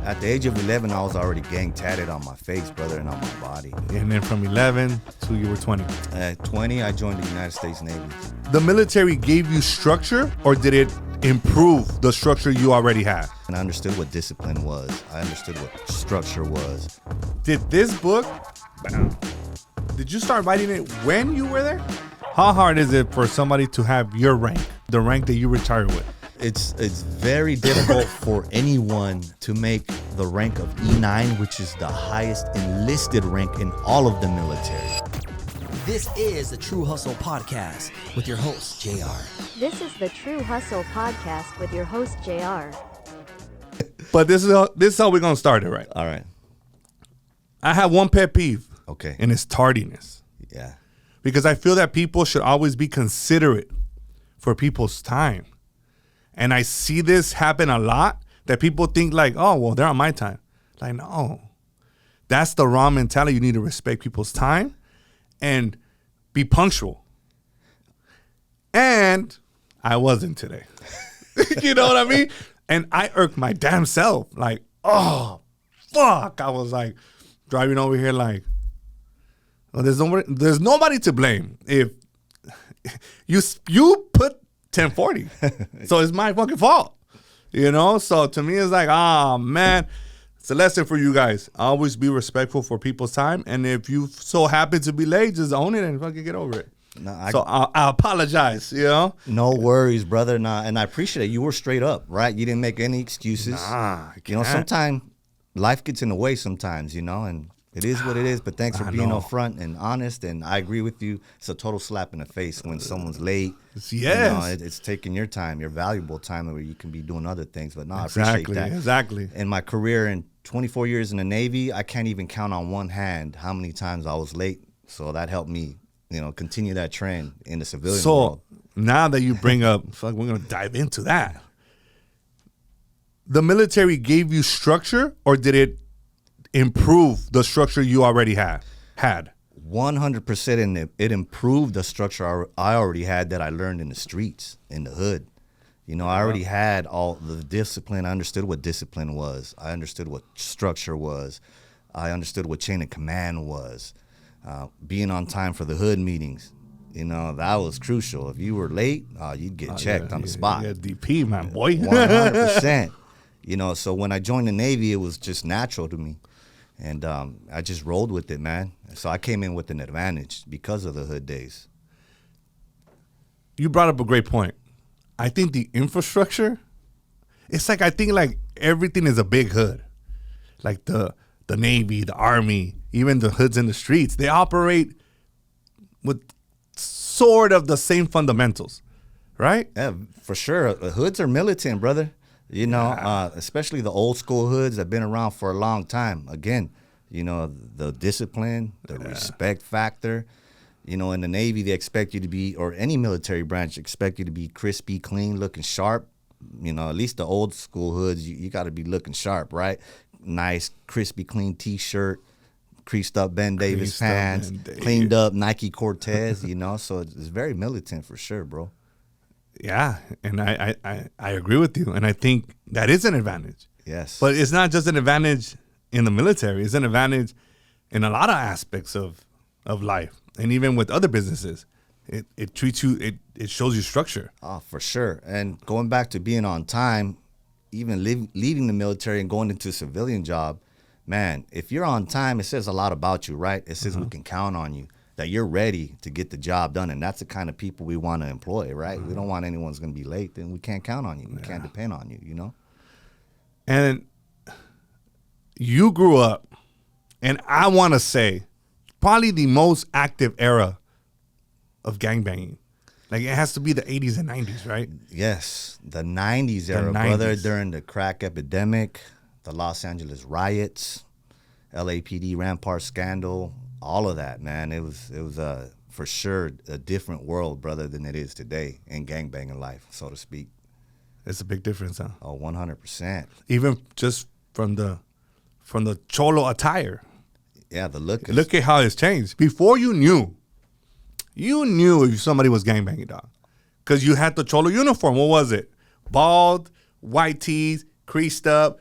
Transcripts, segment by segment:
At the age of 11, I was already gang tatted on my face, brother, and on my body. And then from 11 to you were 20. At 20, I joined the United States Navy. The military gave you structure, or did it improve the structure you already had? And I understood what discipline was. I understood what structure was. Did this book, did you start writing it when you were there? How hard is it for somebody to have your rank, the rank that you retired with? It's very difficult for anyone to make the rank of E9, which is the highest enlisted rank in all of the military. This is the True Hustle Podcast with your host, JR. This is the True Hustle Podcast with your host, JR. But this is how we're going to start it, right? All right. I have one pet peeve. Okay. And it's tardiness. Yeah. Because I feel that people should always be considerate for people's time. And I see this happen a lot, that people think like, oh, well, they're on my time. Like, no. That's the wrong mentality. You need to respect people's time and be punctual. And I wasn't today. You know what I mean? And I irked my damn self. Like, oh, fuck. I was like driving over here like, well, there's nobody to blame if you put 1040. So it's my fucking fault. You know? So to me, it's like, man, it's a lesson for you guys. Always be respectful for people's time. And if you so happen to be late, just own it and fucking get over it. No, I apologize, you know? No worries, brother. Nah, and I appreciate it. You were straight up, right? You didn't make any excuses. Nah, you know, sometimes life gets in the way sometimes, you know, and it is what it is. But thanks for being upfront and honest. And I agree with you. It's a total slap in the face when someone's late. Yes. You know, it's taking your time, your valuable time where you can be doing other things. But no, I appreciate that. Exactly. In my career in 24 years in the Navy, I can't even count on one hand how many times I was late. So that helped me, you know, continue that trend in the civilian world. So now that you bring up, we're going to dive into that. The military gave you structure, or did it improve the structure you already had? 100%, and it improved the structure I already had that I learned in the streets, in the hood. You know, I already had all the discipline. I understood what discipline was. I understood what structure was. I understood what chain of command was. Being on time for the hood meetings, you know, that was crucial. If you were late, you'd get checked on the spot. Yeah, DP, man, boy. 100%. You know, so when I joined the Navy, it was just natural to me. And I just rolled with it, man. So I came in with an advantage because of the hood days. You brought up a great point. I think the infrastructure, it's like, I think like everything is a big hood. Like the Navy, the Army, even the hoods in the streets, they operate with sort of the same fundamentals, right? Yeah, for sure. Hoods are militant, brother. You know, especially the old school hoods that have been around for a long time. Again, you know, the discipline, the respect factor. You know, in the Navy, they expect you to be, or any military branch, expect you to be crispy, clean, looking sharp. You know, at least the old school hoods, you got to be looking sharp, right? Nice, crispy, clean T-shirt, creased up Ben Davis pants, cleaned up Nike Cortez, you know. So it's very militant for sure, bro. Yeah, and I agree with you, and I think that is an advantage. Yes. But it's not just an advantage in the military. It's an advantage in a lot of aspects of life, and even with other businesses. It treats you, it shows you structure. Oh, for sure. And going back to being on time, even leaving the military and going into a civilian job, man, if you're on time, it says a lot about you, right? It says we can count on you, that you're ready to get the job done. And that's the kind of people we want to employ, right? We don't want anyone's going to be late. Then we can't count on you. We can't depend on you, you know? And you grew up, and I want to say, probably the most active era of gangbanging. Like, it has to be the 80s and 90s, right? Yes, the 90s era, brother, during the crack epidemic, the Los Angeles riots, LAPD Rampart scandal, all of that, man. It was for sure a different world, brother, than it is today in gangbanging life, so to speak. It's a big difference, huh? Oh, 100%. Even just from the cholo attire. Yeah, the look. Look at how it's changed. Before you knew if somebody was gangbanging, dog. Because you had the cholo uniform. What was it? Bald, white tees, creased up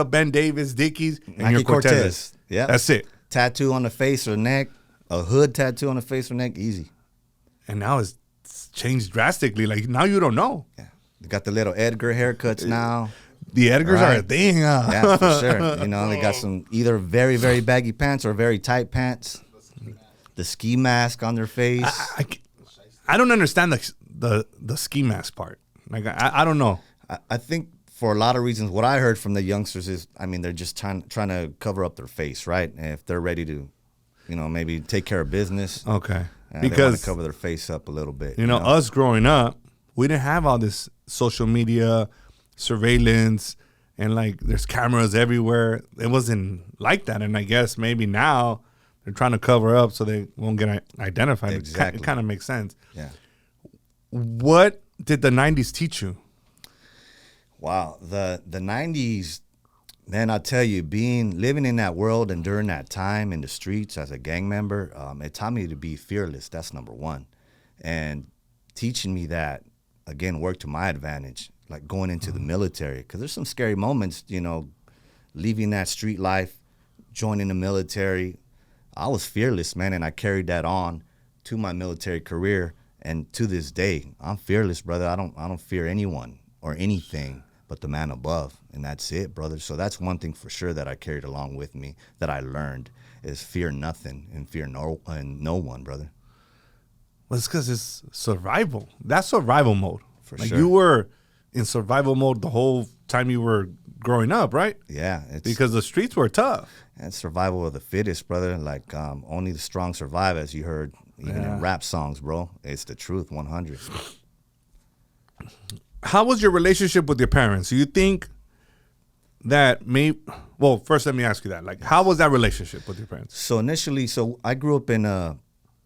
Ben Davis, Dickies, and Nike your Cortez. Yeah. That's it. Tattoo on the face or neck, a hood tattoo on the face or neck, easy. And now it's changed drastically. Like, now you don't know. Yeah. They got the little Edgar haircuts now. The Edgars are a thing. Yeah, for sure. You know, they got some either very, very baggy pants or very tight pants. The ski mask on their face. I don't understand the ski mask part. Like, I don't know. I think for a lot of reasons, what I heard from the youngsters is, I mean, they're just trying to cover up their face, right? And if they're ready to, you know, maybe take care of business. Okay. They want Because to cover their face up a little bit. You know, us growing up, we didn't have all this social media surveillance and like there's cameras everywhere. It wasn't like that. And I guess maybe now they're trying to cover up so they won't get identified. Exactly. It kind of makes sense. Yeah. What did the 90s teach you? Wow. The 90s, man, I'll tell you, living in that world and during that time in the streets as a gang member, it taught me to be fearless. That's number one. And teaching me that, again, worked to my advantage, like going into the military. Because there's some scary moments, you know, leaving that street life, joining the military. I was fearless, man, and I carried that on to my military career. And to this day, I'm fearless, brother. I don't fear anyone or anything but the man above, and that's it, brother. So that's one thing for sure that I carried along with me that I learned is fear nothing and fear no one, brother. Well, it's because it's survival. That's survival mode. For like sure. You were in survival mode the whole time you were growing up, right? Yeah, Because the streets were tough. it's survival of the fittest, brother. Like only the strong survive, as you heard even in rap songs, bro. It's the truth, 100. How was your relationship with your parents? Do you think that well, first let me ask you that. Like, how was that relationship with your parents? So initially, I grew up in a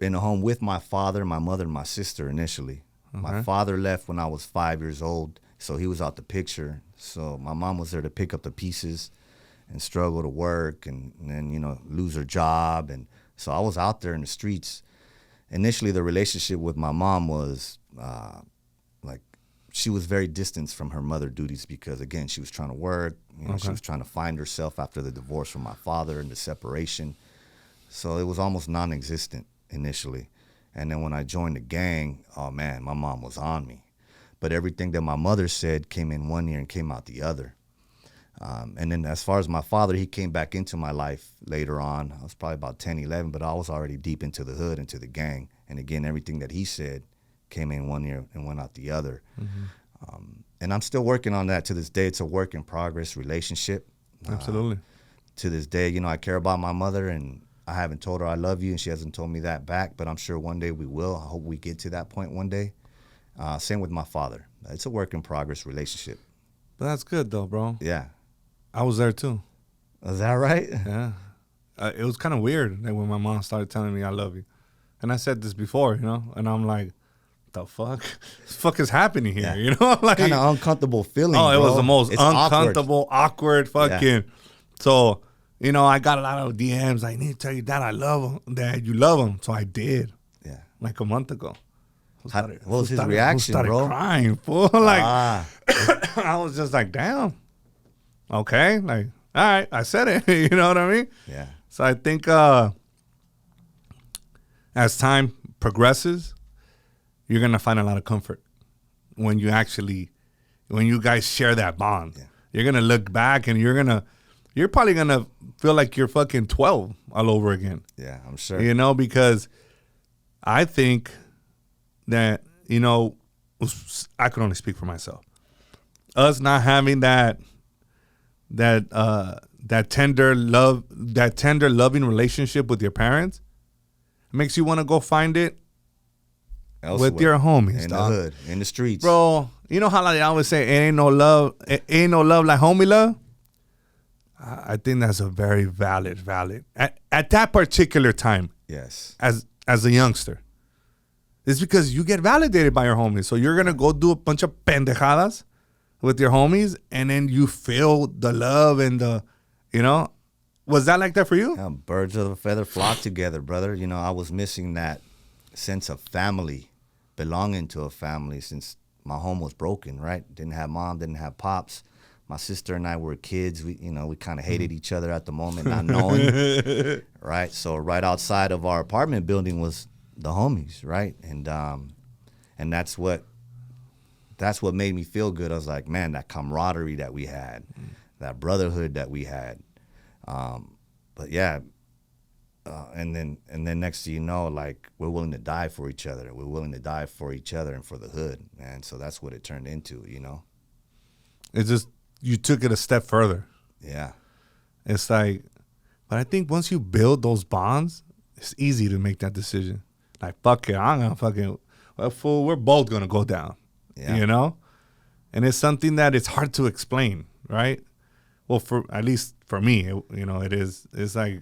home with my father, my mother, and my sister initially. My father left when I was 5 years old, so he was out the picture. So my mom was there to pick up the pieces and struggle to work and then, you know, lose her job. And so I was out there in the streets. Initially, the relationship with my mom was like she was very distant from her mother duties because, again, she was trying to work. You know, She was trying to find herself after the divorce from my father and the separation. So it was almost non-existent initially. And then when I joined the gang, oh, man, my mom was on me. But everything that my mother said came in one ear and came out the other. And then as far as my father, he came back into my life later on. I was probably about 10, 11, but I was already deep into the hood, into the gang. And again, everything that he said came in one ear and went out the other. And I'm still working on that to this day. It's a work in progress relationship. Absolutely. To this day, you know, I care about my mother, and I haven't told her I love you, and she hasn't told me that back, but I'm sure one day we will. I hope we get to that point one day. Same with my father. It's a work in progress relationship. But that's good, though, bro. Yeah. I was there, too. Is that right? Yeah. It was kind of weird like, when my mom started telling me I love you. And I said this before, you know, and I'm like, the fuck? The fuck is happening here, you know? Like, kind of uncomfortable feeling, Oh, it bro. was the most It's uncomfortable, awkward fucking. Yeah. So, you know, I got a lot of DMs. I need to tell you that I love him, that you love him. So I did. Yeah. Like a month ago. What was his reaction, started bro? crying, fool. Like, I was just like, damn. Okay. Like, all right, I said it. You know what I mean? Yeah. So I think as time progresses, you're going to find a lot of comfort when you guys share that bond. Yeah. You're going to look back and you're probably going to feel like you're fucking 12 all over again. Yeah, I'm sure. You know, because I think that, you know, I could only speak for myself. Us not having that tender loving relationship with your parents makes you want to go find it Elsewhere. with your homies, in dog. the hood, in the streets. Bro, you know how like I always say, ain't no love like homie love? I think that's a very valid. At that particular time, Yes. as a youngster, it's because you get validated by your homies. So you're going to go do a bunch of pendejadas with your homies, and then you feel the love and the, you know, was that like that for you? Yeah, birds of a feather flock together, brother. You know, I was missing that sense of family, belonging to a family since my home was broken, right? Didn't have mom, didn't have pops. My sister and I were kids. We kind of hated each other at the moment, not knowing, right? So right outside of our apartment building was the homies, right? And that's what made me feel good. I was like, man, that camaraderie that we had, that brotherhood that we had. But yeah, and then next thing you know, like, we're willing to die for each other. We're willing to die for each other and for the hood, man. So that's what it turned into, It's just, you took it a step further. Yeah. It's like, but I think once you build those bonds, it's easy to make that decision. Like, fuck it, I'm gonna fucking, well, fool, we're both gonna go down. Yeah. And it's something that it's hard to explain, right? Well, for at least for me, it is. It's like,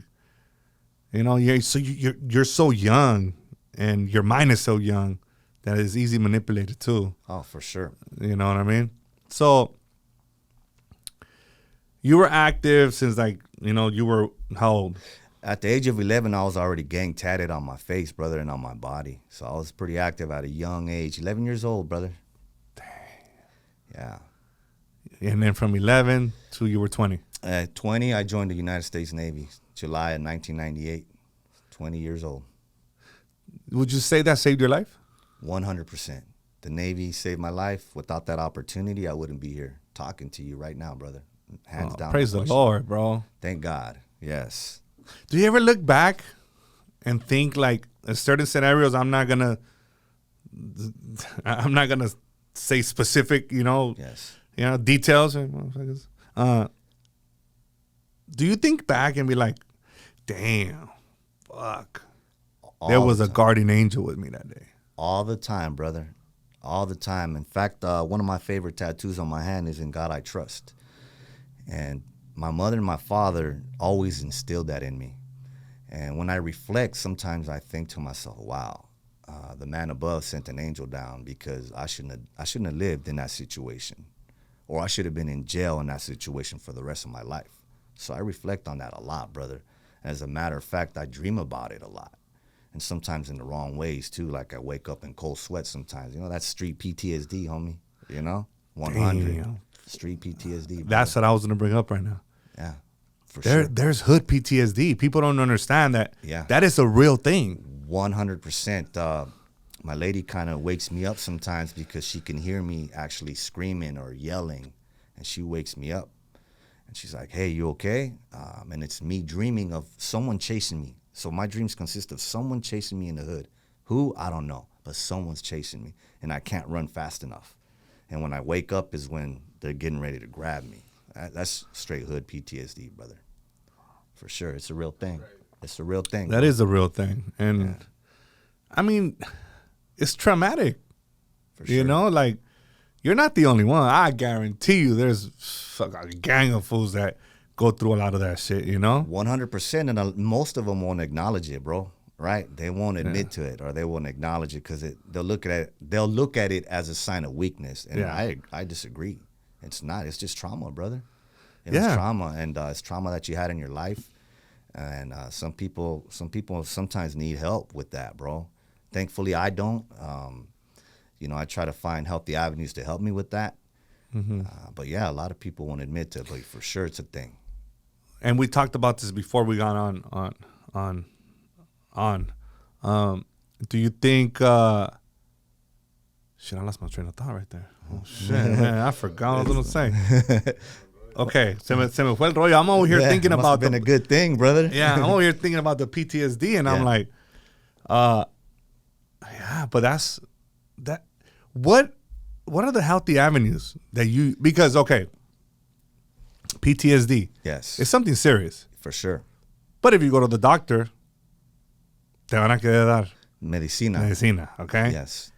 you're so young, and your mind is so young that it's easy manipulated too. Oh, for sure. You know what I mean? So you were active since, like, you were how old? At the age of 11, I was already gang tatted on my face, brother, and on my body. So I was pretty active at a young age. 11 years old, brother. Dang. Yeah. And then from 11 to you were 20. At 20, I joined the United States Navy, July of 1998. 20 years old. Would you say that saved your life? 100%. The Navy saved my life. Without that opportunity, I wouldn't be here talking to you right now, brother. Hands down. Praise the Lord, bro. Thank God. Yes. Do you ever look back and think, like, in certain scenarios, I'm not gonna say specific, Yes. details. Do you think back and be like, damn, fuck, there was a guardian angel with me that day? All the time, brother. All the time. In fact, one of my favorite tattoos on my hand is "In God I Trust." And my mother and my father always instilled that in me. And when I reflect, sometimes I think to myself, wow, the man above sent an angel down, because I shouldn't have lived in that situation, or I should have been in jail in that situation for the rest of my life. So I reflect on that a lot, brother. As a matter of fact, I dream about it a lot. And sometimes in the wrong ways too. Like, I wake up in cold sweats sometimes. That's street PTSD, homie. 100. Damn. Street PTSD. Brother. That's what I was gonna bring up right now. Yeah, for sure. There's hood PTSD. People don't understand that. Yeah. That is a real thing. 100%. My lady kind of wakes me up sometimes because she can hear me actually screaming or yelling, and she wakes me up, and she's like, "Hey, you okay?" And it's me dreaming of someone chasing me. So my dreams consist of someone chasing me in the hood. Who? I don't know, but someone's chasing me, and I can't run fast enough. And when I wake up is when they're getting ready to grab me. That's straight hood PTSD, brother. For sure. It's a real thing. It's a real thing. That is a real thing. And I mean, it's traumatic. For sure. Like, you're not the only one. I guarantee you there's a gang of fools that go through a lot of that shit, 100%. And most of them won't acknowledge it, bro. Right? They won't admit to it, or they won't acknowledge it, because they'll look at it as a sign of weakness. And I disagree. It's not. It's just trauma, brother. It's trauma, and it's trauma that you had in your life. And some people sometimes need help with that, bro. Thankfully, I don't. I try to find healthy avenues to help me with that. Mm-hmm. But yeah, a lot of people won't admit to it, but for sure it's a thing. And we talked about this before we got on. Do you think shit, I lost my train of thought right there. Oh shit, man, I forgot what I was gonna say. Okay, se me fue el rollo. I'm over here thinking must about have been a good thing, brother. Yeah, I'm over here thinking about the PTSD, and I'm like, yeah, but that's that. What are the healthy avenues that you, because PTSD, Yes, it's something serious for sure. But if you go to the doctor, te van a querer dar medicina. Okay. Yes.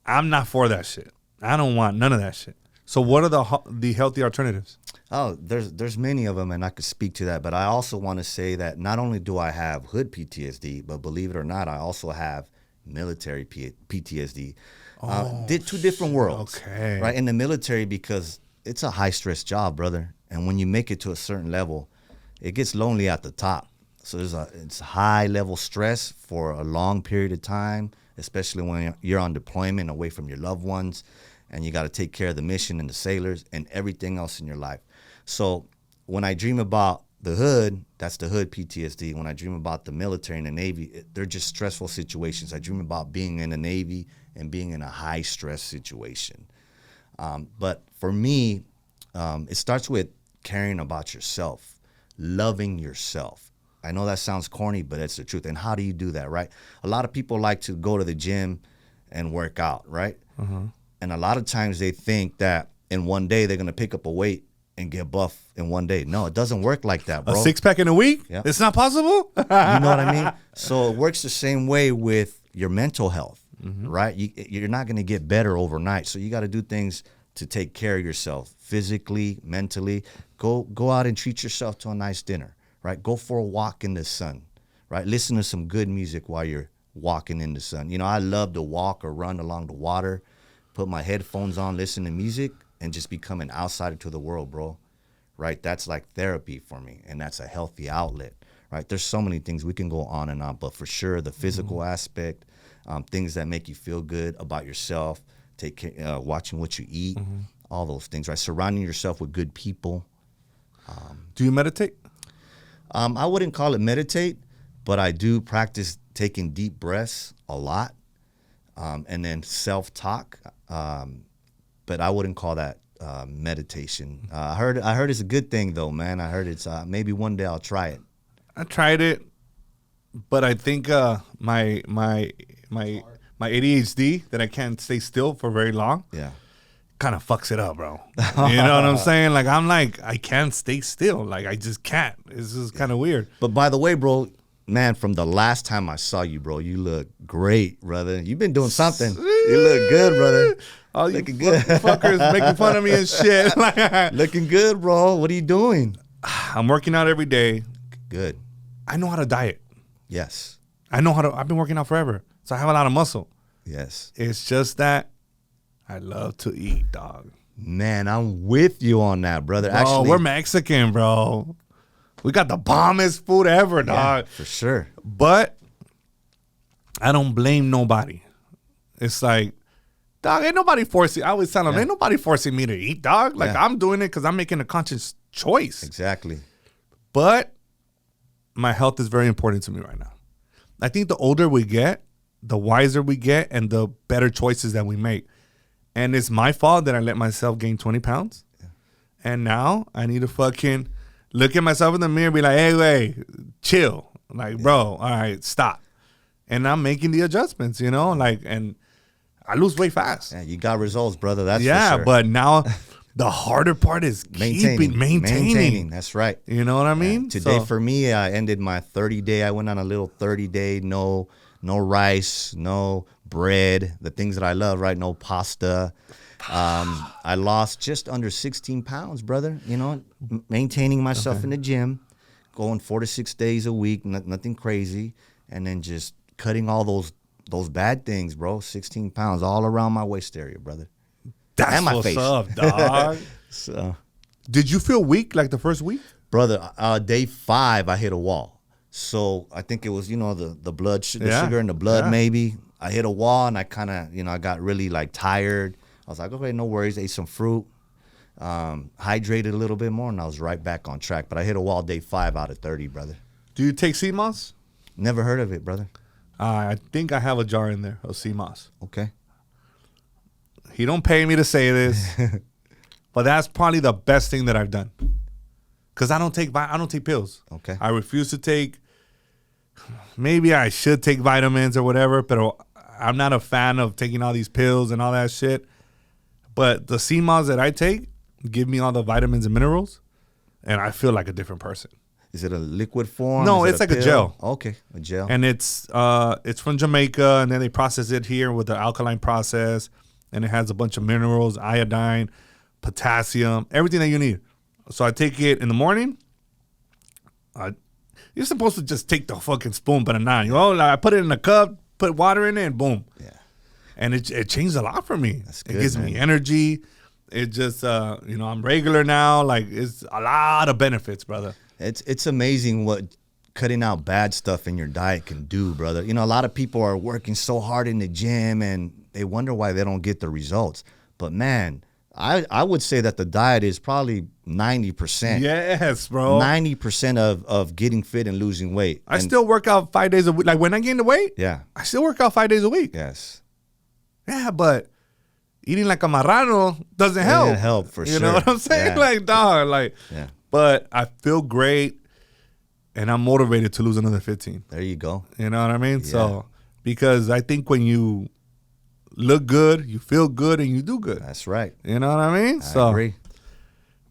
I'm not for that shit. I don't want none of that shit. So what are the healthy alternatives? Oh, there's many of them, and I could speak to that. But I also want to say that not only do I have hood PTSD, but believe it or not, I also have military PTSD. Did two different worlds. Okay. Right, in the military, because it's a high stress job, brother. And when you make it to a certain level, it gets lonely at the top. So it's high level stress for a long period of time, especially when you're on deployment away from your loved ones, and you got to take care of the mission and the sailors and everything else in your life. So when I dream about the hood, that's the hood PTSD. When I dream about the military and the Navy, they're just stressful situations. I dream about being in the Navy and being in a high stress situation. But for me, it starts with caring about yourself, loving yourself. I know that sounds corny, but it's the truth. And how do you do that, right? A lot of people like to go to the gym and work out, right? And a lot of times they think that in one day they're going to pick up a weight and get buff in one day. No, it doesn't work like that, bro. A 6-pack in a week? Yeah. It's not possible? You know what I mean? So it works the same way with your mental health, right? You're not going to get better overnight. So you got to do things to take care of yourself physically, mentally. Go out and treat yourself to a nice dinner, right? Go for a walk in the sun, right? Listen to some good music while you're walking in the sun. You know, I love to walk or run along the water, put my headphones on, listen to music, and just become an outsider to the world, bro, right? That's like therapy for me, and that's a healthy outlet, right? There's so many things we can go on and on, but for sure, the physical aspect, things that make you feel good about yourself, take care, watching what you eat, all those things, right? Surrounding yourself with good people. Do you meditate? I wouldn't call it meditate, but I do practice taking deep breaths a lot, and then self-talk. But I wouldn't call that meditation. I heard it's a good thing though, man. I heard it's maybe one day I'll try it. I tried it, but I think my ADHD that I can't stay still for very long. Yeah. Kind of fucks it up, bro. You know what I'm saying? Like I can't stay still. Like I just can't. It's just kind of weird. But by the way, bro, man, from the last time I saw you, bro, you look great, brother. You've been doing something. You look good, brother. All you Looking good. fuckers making fun of me and shit. Looking good, bro. What are you doing? I'm working out every day. Good. I know how to diet. Yes. I know how to. I've been working out forever, so I have a lot of muscle. Yes. It's just that I love to eat, dog. Man, I'm with you on that, brother. Bro, Actually, we're Mexican, bro. We got the bombest food ever, dog. for sure. But I don't blame nobody. It's like, dog, ain't nobody forcing. I always tell them, ain't nobody forcing me to eat, dog. Like, I'm doing it because I'm making a conscious choice. Exactly. But my health is very important to me right now. I think the older we get, the wiser we get, and the better choices that we make. And it's my fault that I let myself gain 20 pounds. Yeah. And now I need to fucking look at myself in the mirror and be like, hey, wait, chill. Like, bro, all right, stop. And I'm making the adjustments, you know? Like, and I lose weight fast. Yeah, you got results, brother. That's for sure. But now the harder part is maintaining. That's right. You know what I mean? Today for me, I ended my 30-day. I went on a little 30-day, no rice, no bread, the things that I love, right? No pasta. I lost just under 16 pounds, brother. You know, maintaining myself in the gym, going 4 to 6 days a week, nothing crazy, and then just cutting all those bad things, bro. 16 pounds all around my waist area, brother. That's and my what's face. up, dog. So, did you feel weak like the first week? brother, day 5, I hit a wall. So I think it was, you know, the blood, the sugar in the blood, maybe. I hit a wall and I kind of, you know, I got really like tired. I was like, okay, no worries. Ate some fruit, hydrated a little bit more, and I was right back on track. But I hit a wall day 5 out of 30, brother. Do you take sea moss? Never heard of it, brother. I think I have a jar in there of sea moss. Okay. He don't pay me to say this, but that's probably the best thing that I've done. Cause I don't take pills. Okay. I refuse to take. Maybe I should take vitamins or whatever, but I'm not a fan of taking all these pills and all that shit. But the sea moss that I take give me all the vitamins and minerals, and I feel like a different person. Is it a liquid form? No, Is it's it like a pill? gel. Okay, a gel. And it's from Jamaica, and then they process it here with the alkaline process, and it has a bunch of minerals, iodine, potassium, everything that you need. So I take it in the morning. You're supposed to just take the fucking spoon, but not. You know, like I put it in a cup, put water in it, and boom. Yeah. And it changed a lot for me. That's good, it gives man. me energy. It just, you know, I'm regular now. Like, it's a lot of benefits, brother. It's amazing what cutting out bad stuff in your diet can do, brother. You know, a lot of people are working so hard in the gym and they wonder why they don't get the results. But man, I would say that the diet is probably 90%. Yes, bro. 90% of getting fit and losing weight. I still work out 5 days a week. Like when I gain the weight, Yeah. I still work out 5 days a week. Yes. Yeah, but eating like a marrano doesn't help. It help for You sure. know what I'm saying? Yeah. Like, dog, like. Yeah. But I feel great, and I'm motivated to lose another 15. There you go. You know what I mean? Yeah. So, because I think when you look good, you feel good, and you do good. That's right. You know what I mean? I agree.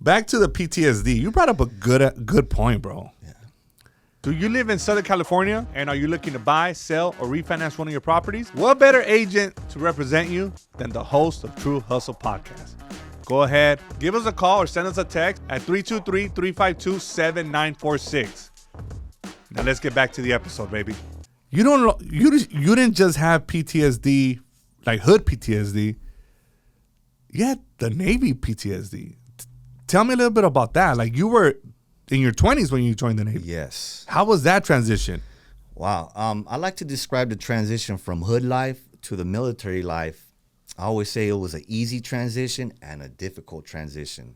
Back to the PTSD. You brought up a good point, bro. Yeah. Do you live in Southern California and are you looking to buy, sell, or refinance one of your properties? What better agent to represent you than the host of True Hustle Podcast? Go ahead, give us a call or send us a text at 323-352-7946. Now let's get back to the episode, baby. You didn't just have PTSD, like hood PTSD. You had the Navy PTSD. Tell me a little bit about that. Like you were in your 20s when you joined the Navy. Yes. How was that transition? Wow. I like to describe the transition from hood life to the military life. I always say it was an easy transition and a difficult transition.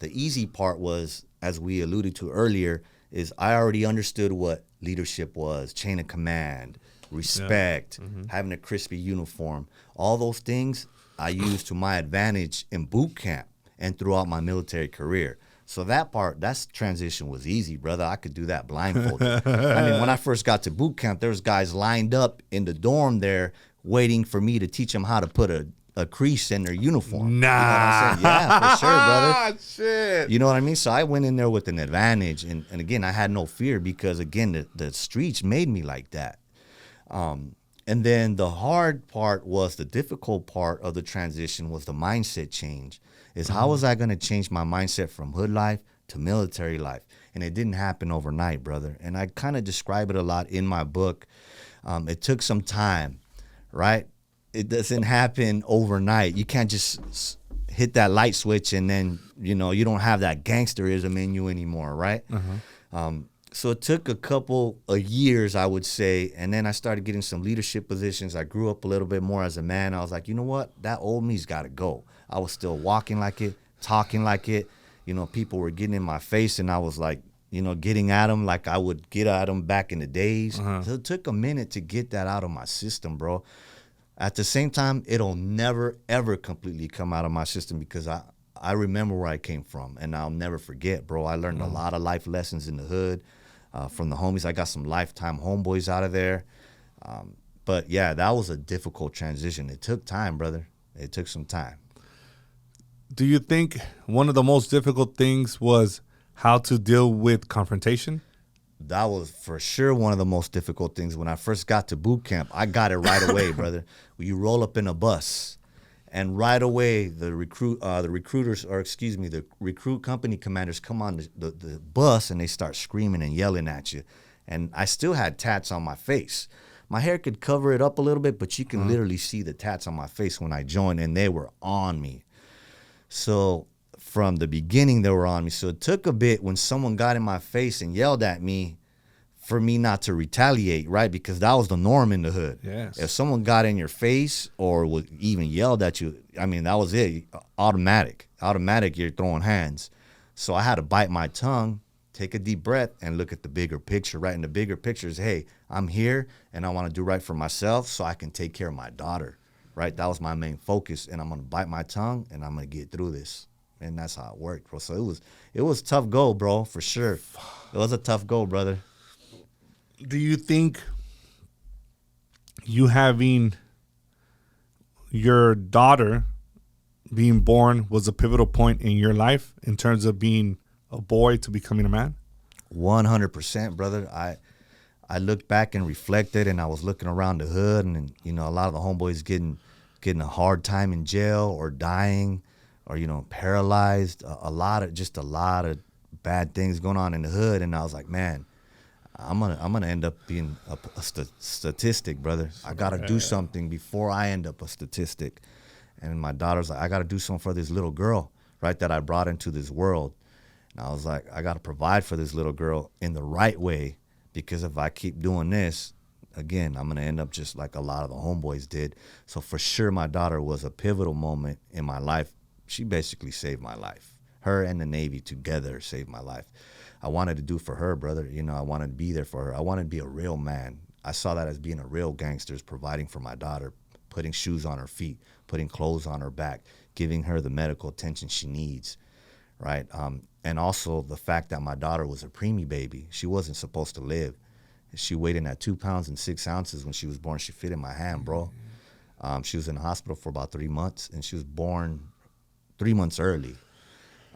The easy part was, as we alluded to earlier, is I already understood what leadership was, chain of command, respect, having a crispy uniform. All those things I used to my advantage in boot camp and throughout my military career. So that transition was easy, brother. I could do that blindfolded. I mean, when I first got to boot camp, there was guys lined up in the dorm there waiting for me to teach them how to put a crease in their uniform. Nah. You know what I'm saying? Yeah, for sure, brother. Shit. You know what I mean? So I went in there with an advantage. And again, I had no fear because, again, the streets made me like that. And then the hard part was, the difficult part of the transition was the mindset change. Is how was I going to change my mindset from hood life to military life? And it didn't happen overnight, brother. And I kind of describe it a lot in my book. It took some time, right? It doesn't happen overnight. You can't just hit that light switch and then, you don't have that gangsterism in you anymore, right? So it took a couple of years, I would say, and then I started getting some leadership positions. I grew up a little bit more as a man. I was like, you know what? That old me's got to go. I was still walking like it, talking like it. People were getting in my face, and I was like, getting at them like I would get at them back in the days. So it took a minute to get that out of my system, bro. At the same time, it'll never, ever completely come out of my system because I remember where I came from, and I'll never forget, bro. I learned a lot of life lessons in the hood from the homies. I got some lifetime homeboys out of there. But, yeah, that was a difficult transition. It took time, brother. It took some time. Do you think one of the most difficult things was how to deal with confrontation? That was for sure one of the most difficult things. When I first got to boot camp, I got it right away, brother. You roll up in a bus, and right away the recruit company commanders come on the bus, and they start screaming and yelling at you. And I still had tats on my face. My hair could cover it up a little bit, but you can literally see the tats on my face when I joined, and they were on me. So from the beginning, they were on me. So it took a bit when someone got in my face and yelled at me for me not to retaliate, right? Because that was the norm in the hood. Yes. If someone got in your face or would even yelled at you, I mean, that was it. Automatic, you're throwing hands. So I had to bite my tongue, take a deep breath, and look at the bigger picture, right? And the bigger picture is, hey, I'm here, and I want to do right for myself so I can take care of my daughter, right? That was my main focus, and I'm going to bite my tongue, and I'm going to get through this. And that's how it worked, bro. So it was tough go, bro, for sure. It was a tough go, brother. Do you think you having your daughter being born was a pivotal point in your life in terms of being a boy to becoming a man? 100%, brother. I looked back and reflected, and I was looking around the hood, and a lot of the homeboys getting a hard time in jail or dying, or paralyzed. A lot of bad things going on in the hood, and I was like, man, I'm gonna end up being a statistic, brother. I gotta do something before I end up a statistic. And my daughter's like, I gotta do something for this little girl, right, that I brought into this world. And I was like, I gotta provide for this little girl in the right way, because if I keep doing this, again, I'm gonna end up just like a lot of the homeboys did. So for sure, my daughter was a pivotal moment in my life, she basically saved my life. Her and the Navy together saved my life. I wanted to do for her, brother. You know, I wanted to be there for her. I wanted to be a real man. I saw that as being a real gangster, is providing for my daughter, putting shoes on her feet, putting clothes on her back, giving her the medical attention she needs, right? And also the fact that my daughter was a preemie baby. She wasn't supposed to live. She weighed in at 2 pounds and 6 ounces when she was born. She fit in my hand, bro. She was in the hospital for about 3 months, and she was born 3 months early.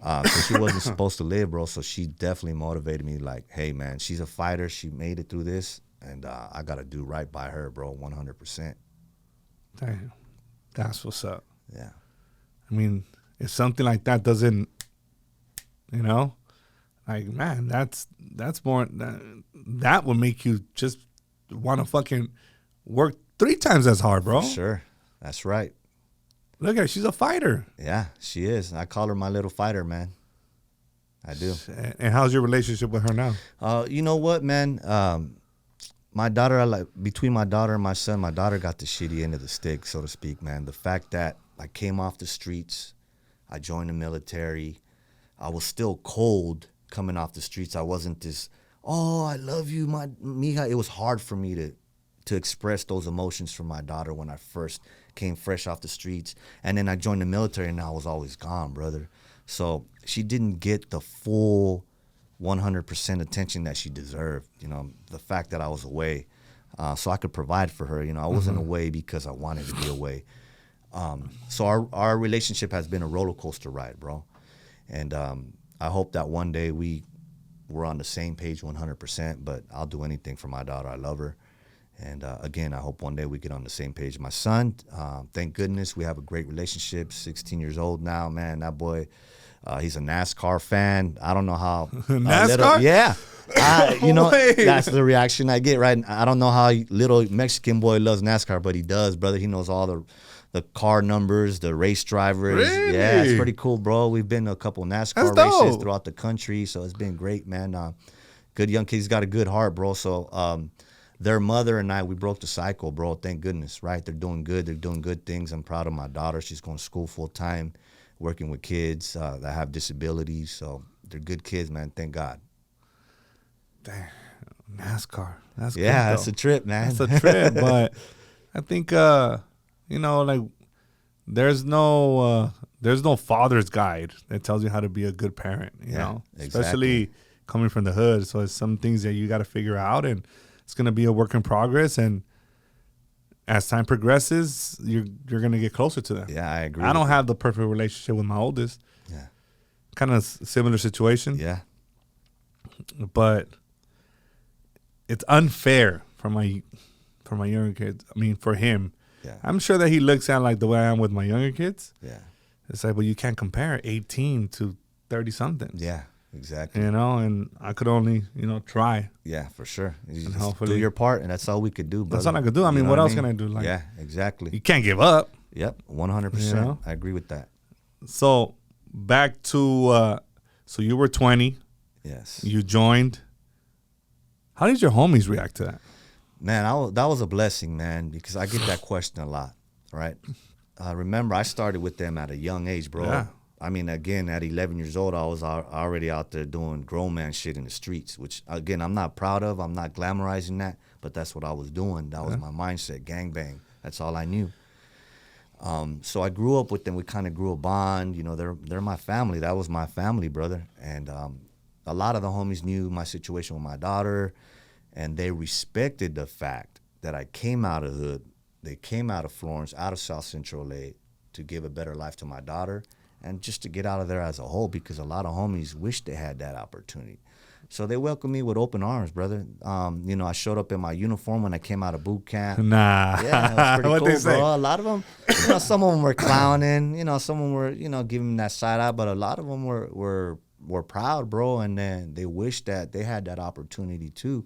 So she wasn't supposed to live, bro. So she definitely motivated me like, hey, man, she's a fighter. She made it through this, and I got to do right by her, bro, 100%. Damn. That's what's up. Yeah. I mean, if something like that doesn't, you know, like, man, that's more, that would make you just want to fucking work 3 times as hard, bro. Sure. That's right. Look at her. She's a fighter. Yeah, she is. I call her my little fighter, man. I do. And how's your relationship with her now? You know what, man? My daughter, between my daughter and my son, my daughter got the shitty end of the stick, so to speak, man. The fact that I came off the streets, I joined the military, I was still cold coming off the streets. I wasn't this, oh, I love you, my mija. It was hard for me to express those emotions for my daughter when I first came fresh off the streets. And then I joined the military, and I was always gone, brother. So she didn't get the full 100% attention that she deserved. You know, the fact that I was away, so I could provide for her. You know, I wasn't away because I wanted to be away. So our relationship has been a roller coaster ride, bro. And I hope that one day we're on the same page 100%, but I'll do anything for my daughter. I love her. And again, I hope one day we get on the same page. My son, thank goodness, we have a great relationship. 16 years old now, man. That boy, he's a NASCAR fan. I don't know how. NASCAR? Yeah. You know, Wait. that's the reaction I get, right? I don't know how little Mexican boy loves NASCAR, but he does, brother. He knows all the car numbers, the race drivers. Really? Yeah, it's pretty cool, bro. We've been to a couple NASCAR That's races dope. throughout the country, so it's been great, man. Good young kid. He's got a good heart, bro. So their mother and I, we broke the cycle, bro. Thank goodness, right? They're doing good. They're doing good things. I'm proud of my daughter. She's going to school full time, working with kids that have disabilities. So they're good kids, man. Thank God. Damn, NASCAR. That's good, That's though. a trip, man. That's a trip, but I think you know, like there's no father's guide that tells you how to be a good parent. You know, exactly. especially coming from the hood. So it's some things that you got to figure out, and it's gonna be a work in progress. And as time progresses, you're gonna get closer to them. Yeah, I agree. I don't have the perfect relationship with my oldest. Yeah. Kind of similar situation. Yeah. But it's unfair for my younger kids. I mean, for him. Yeah. I'm sure that he looks at like the way I am with my younger kids. Yeah. It's like, well, you can't compare 18 to 30 something. Yeah. Exactly. You know, and I could only, try. Yeah, for sure. You just hopefully- do your part, and that's all we could do, brother. That's all I could do. I You mean, know what else can I do? Like, yeah, exactly. you can't give up. Yep, 100%. You know? I agree with that. So back to, so you were 20. Yes. You joined. How did your homies react to that? Man, that was a blessing, man, because I get that question a lot, right? Remember, I started with them at a young age, bro. Yeah. I mean, again, at 11 years old, I was already out there doing grown man shit in the streets, which, again, I'm not proud of. I'm not glamorizing that, but that's what I was doing. That was my mindset, gangbang. That's all I knew. So I grew up with them. We kind of grew a bond. You know, they're my family. That was my family, brother. And a lot of the homies knew my situation with my daughter, and they respected the fact that I came out of hood. They came out of Florence, out of South Central LA to give a better life to my daughter and just to get out of there as a whole, because a lot of homies wish they had that opportunity. So they welcomed me with open arms, brother. I showed up in my uniform when I came out of boot camp. Nah. Yeah, it was pretty What'd cool, they say? bro. A lot of them, some of them were clowning, some of them were, giving that side eye, but a lot of them were proud, bro, and then they wished that they had that opportunity too.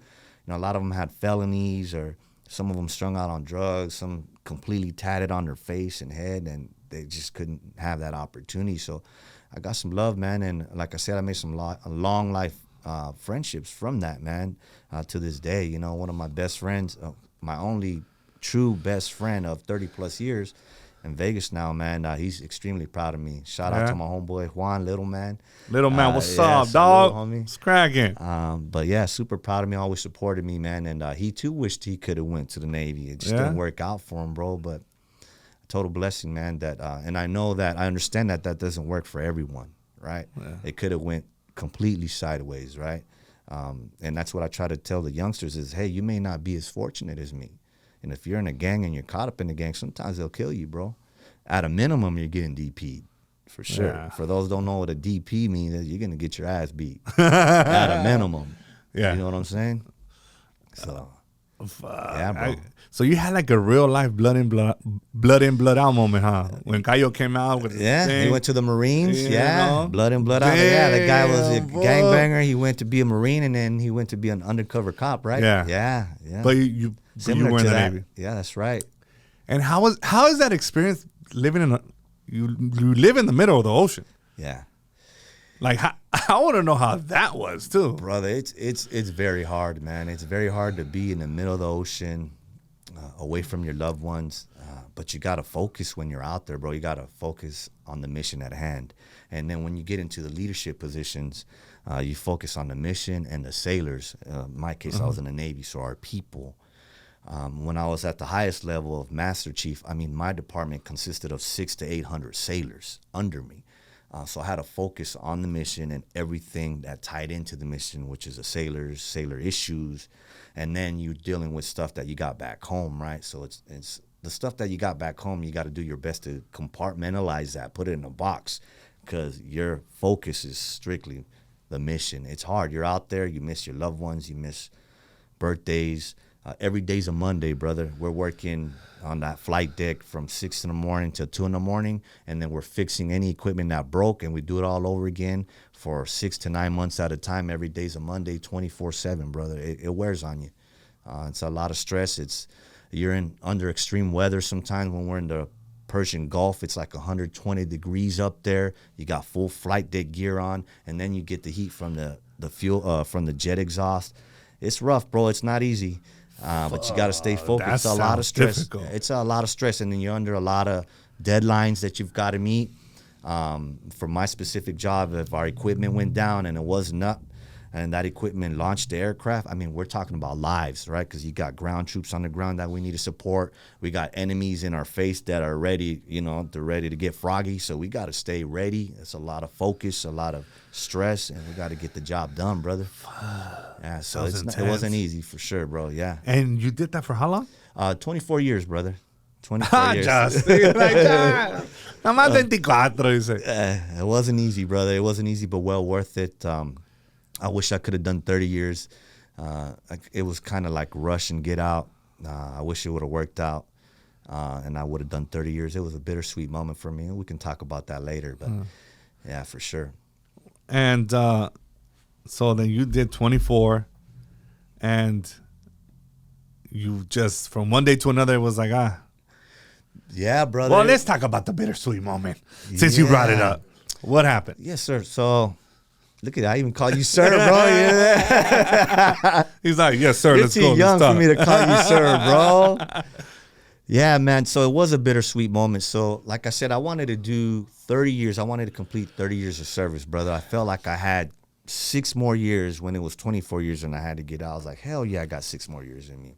A lot of them had felonies, or some of them strung out on drugs, some completely tatted on their face and head, and they just couldn't have that opportunity. So I got some love, man, and like I said, I made some long life friendships from that, man, to this day. One of my best friends, my only true best friend of 30 plus years, in Vegas now, man. He's extremely proud of me. Shout out to my homeboy Juan, little man. Little man, what's yeah, up, dog? homie. It's cracking. But yeah, super proud of me. Always supported me, man. And he too wished he could have went to the Navy. It just didn't work out for him, bro. But total blessing, man. That and I know that I understand that doesn't work for everyone, right? Yeah. It could have went completely sideways, right? And that's what I try to tell the youngsters is, hey, you may not be as fortunate as me. And if you're in a gang and you're caught up in the gang, sometimes they'll kill you, bro. At a minimum, you're getting DP'd, for sure. Yeah. For those who don't know what a DP means, you're going to get your ass beat. At a minimum. Yeah. You know what I'm saying? So, yeah, bro. So you had like a real life blood in, blood out moment, huh? When Cayo came out with he went to the Marines. Blood in, blood out. Yeah, the guy was a gangbanger. He went to be a Marine, and then he went to be an undercover cop, right? Yeah. But you were in the Navy. Yeah, that's right. And how is that experience living in you live in the middle of the ocean? Yeah. Like I want to know how that was too, brother. It's very hard, man. It's very hard to be in the middle of the ocean, away from your loved ones. But you gotta focus when you're out there, bro. You gotta focus on the mission at hand. And then when you get into the leadership positions, you focus on the mission and the sailors. In my case, I was in the Navy, so our people. When I was at the highest level of Master Chief, I mean, my department consisted of 600 to 800 sailors under me. So I had to focus on the mission and everything that tied into the mission, which is the sailors, sailor issues, and then you're dealing with stuff that you got back home, right? So it's the stuff that you got back home, you got to do your best to compartmentalize that, put it in a box, because your focus is strictly the mission. It's hard. You're out there, you miss your loved ones, you miss birthdays. Every day's a Monday, brother. We're working on that flight deck from 6 in the morning till 2 in the morning, and then we're fixing any equipment that broke, and we do it all over again for 6 to 9 months at a time. Every day's a Monday, 24/7, brother. It wears on you. It's a lot of stress. You're under extreme weather sometimes. When we're in the Persian Gulf, it's like 120 degrees up there. You got full flight deck gear on, and then you get the heat from the fuel from the jet exhaust. It's rough, bro. It's not easy. But you got to stay focused. It's a lot of stress. Difficult. It's a lot of stress, and then you're under a lot of deadlines that you've got to meet. For my specific job, if our equipment went down and it wasn't up, and that equipment launched the aircraft, I mean, we're talking about lives, right? Because you got ground troops on the ground that we need to support. We got enemies in our face that are ready, they're ready to get froggy. So we got to stay ready. It's a lot of focus, a lot of stress, and we got to get the job done, brother. Yeah, so it wasn't easy for sure, bro. Yeah. And you did that for how long? 24 years, brother. 24 years. Nada más 24, it wasn't easy, brother. It wasn't easy, but well worth it. I wish I could have done 30 years. It was kind of like rush and get out. I wish it would have worked out, and I would have done 30 years. It was a bittersweet moment for me. We can talk about that later, but yeah, for sure. And so then you did 24, and you just, from one day to another, it was like, Yeah, brother. Well, let's talk about the bittersweet moment, since you brought it up. What happened? Yes, sir. So... Look at that. I even call you sir, bro. Yeah. He's like, yes, sir. Let's go. You're too young for me to call you sir, bro. Yeah, man. So it was a bittersweet moment. So like I said, I wanted to do 30 years. I wanted to complete 30 years of service, brother. I felt like I had 6 more years when it was 24 years and I had to get out. I was like, hell yeah, I got 6 more years in me.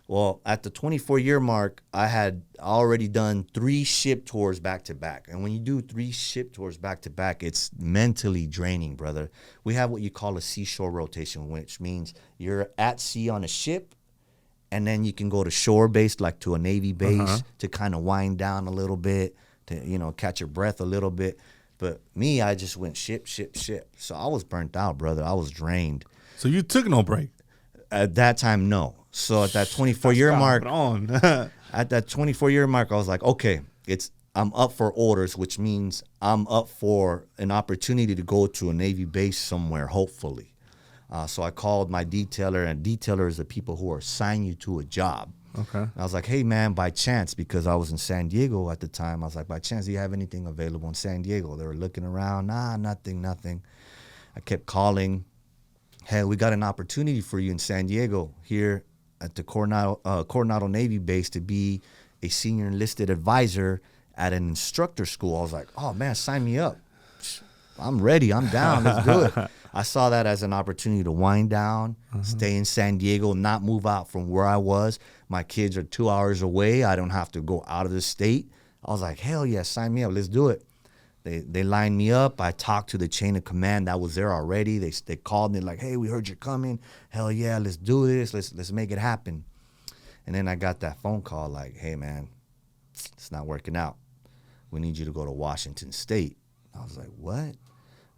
Well, at the 24-year mark, I had already done 3 ship tours back-to-back. And when you do 3 ship tours back-to-back, it's mentally draining, brother. We have what you call a seashore rotation, which means you're at sea on a ship, and then you can go to shore-based, like to a Navy base, to kind of wind down a little bit, to catch your breath a little bit. But me, I just went ship. So I was burnt out, brother. I was drained. So you took no break? At that time, no. So at that 24-year mark, at that 24-year mark, I was like, okay, I'm up for orders, which means I'm up for an opportunity to go to a Navy base somewhere, hopefully. So I called my detailer, and detailers are people who assign you to a job. Okay. And I was like, hey, man, by chance, because I was in San Diego at the time, I was like, by chance, do you have anything available in San Diego? They were looking around. Nah, nothing. I kept calling. Hey, we got an opportunity for you in San Diego here at the Coronado Navy base to be a senior enlisted advisor at an instructor school. I was like, oh man, sign me up. I'm ready. I'm down. Let's do it. I saw that as an opportunity to wind down, stay in San Diego, not move out from where I was. My kids are 2 hours away. I don't have to go out of the state. I was like, hell yeah, sign me up. Let's do it. They lined me up. I talked to the chain of command that was there already. They called me like, hey, we heard you're coming. Hell yeah, let's do this. Let's make it happen. And then I got that phone call like, hey, man, it's not working out. We need you to go to Washington State. I was like, what?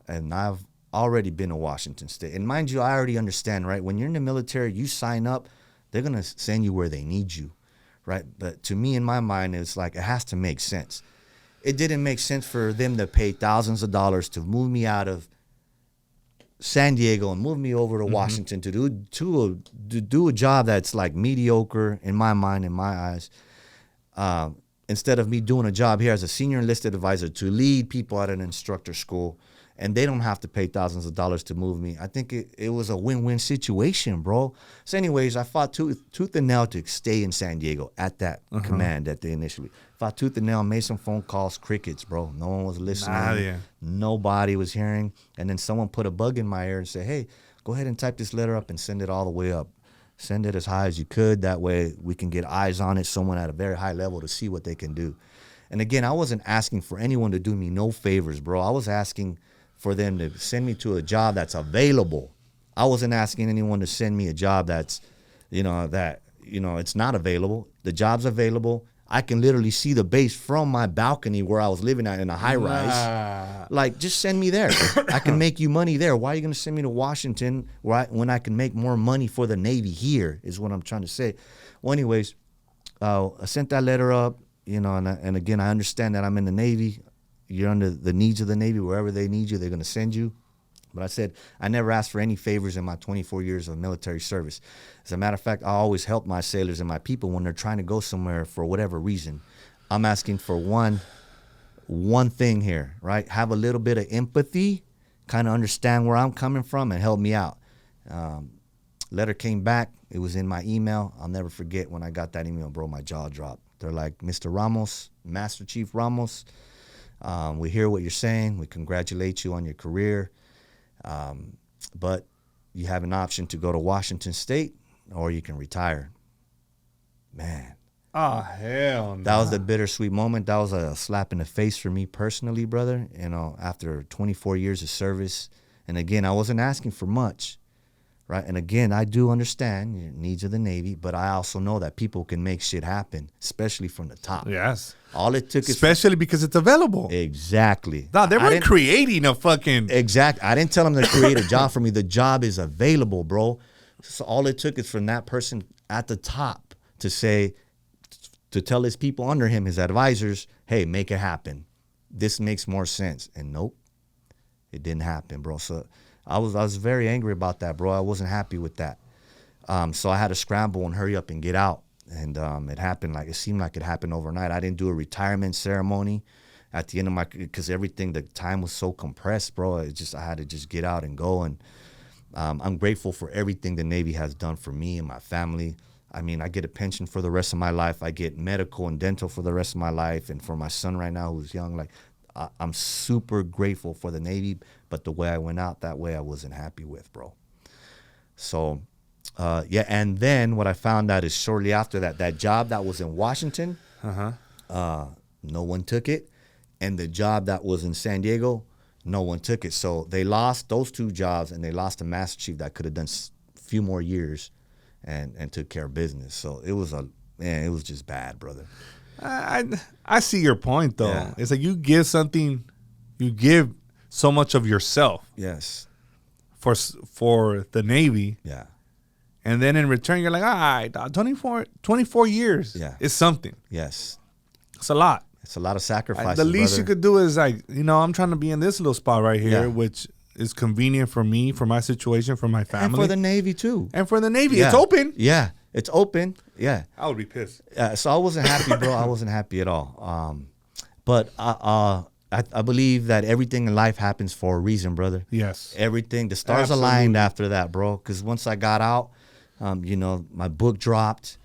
And I've already been to Washington State. And mind you, I already understand, right? When you're in the military, you sign up, they're going to send you where they need you, right? But to me, in my mind, it's like it has to make sense. It didn't make sense for them to pay thousands of dollars to move me out of San Diego and move me over to Washington to do a job that's like mediocre in my mind, in my eyes. Instead of me doing a job here as a senior enlisted advisor to lead people at an instructor school, and they don't have to pay thousands of dollars to move me. I think it was a win-win situation, bro. So anyways, I fought tooth and nail to stay in San Diego at that command that they initially. Fought tooth and nail, made some phone calls, crickets, bro. No one was listening. Nobody was hearing. And then someone put a bug in my ear and said, hey, go ahead and type this letter up and send it all the way up. Send it as high as you could. That way we can get eyes on it, someone at a very high level to see what they can do. And again, I wasn't asking for anyone to do me no favors, bro. I was asking for them to send me to a job that's available. I wasn't asking anyone to send me a job that's, it's not available. The job's available. I can literally see the base from my balcony where I was living at in a high rise. Like, just send me there. I can make you money there. Why are you going to send me to Washington when I can make more money for the Navy here is what I'm trying to say. Well, anyways, I sent that letter up, and again, I understand that I'm in the Navy. You're under the needs of the Navy. Wherever they need you, they're going to send you. But I said, I never asked for any favors in my 24 years of military service. As a matter of fact, I always help my sailors and my people when they're trying to go somewhere for whatever reason. I'm asking for one thing here, right? Have a little bit of empathy, kind of understand where I'm coming from and help me out. Letter came back. It was in my email. I'll never forget when I got that email, bro, my jaw dropped. They're like, Mr. Ramos, Master Chief Ramos, we hear what you're saying. We congratulate you on your career. But you have an option to go to Washington State or you can retire. Man. Oh, hell no. That was the bittersweet moment. That was a slap in the face for me personally, brother. After 24 years of service. And again, I wasn't asking for much. Right. And again, I do understand your needs of the Navy, but I also know that people can make shit happen, especially from the top. Yes. All it took is especially because it's available. Exactly. No, they weren't creating a fucking exact. I didn't tell them to create a job for me. The job is available, bro. So all it took is from that person at the top to tell his people under him, his advisors, hey, make it happen. This makes more sense. And nope, it didn't happen, bro. So I was very angry about that, bro. I wasn't happy with that. So I had to scramble and hurry up and get out. And it seemed like it happened overnight. I didn't do a retirement ceremony at the end of because the time was so compressed, bro. I had to just get out and go. And I'm grateful for everything the Navy has done for me and my family. I mean, I get a pension for the rest of my life. I get medical and dental for the rest of my life. And for my son right now, who's young, I'm super grateful for the Navy, but the way I went out that way, I wasn't happy with, bro. So, and then what I found out is shortly after that job that was in Washington, no one took it, and the job that was in San Diego, no one took it. So they lost those two jobs, and they lost a master chief that could have done a few more years and took care of business. So it was just bad, brother. I see your point, though. Yeah. It's like you give something, you give so much of yourself. Yes. For the Navy. Yeah. And then in return, you're like, all right, 24 years is something. Yes. It's a lot. It's a lot of sacrifices, the least brother. you could do is I'm trying to be in this little spot right here, which is convenient for me, for my situation, for my family. And for the Navy, too. Yeah. It's open. Yeah. It's open. Yeah. I would be pissed. So I wasn't happy, bro. I wasn't happy at all. But I believe that everything in life happens for a reason, brother. Yes. Everything. The stars aligned after that, bro. Because once I got out, my book dropped.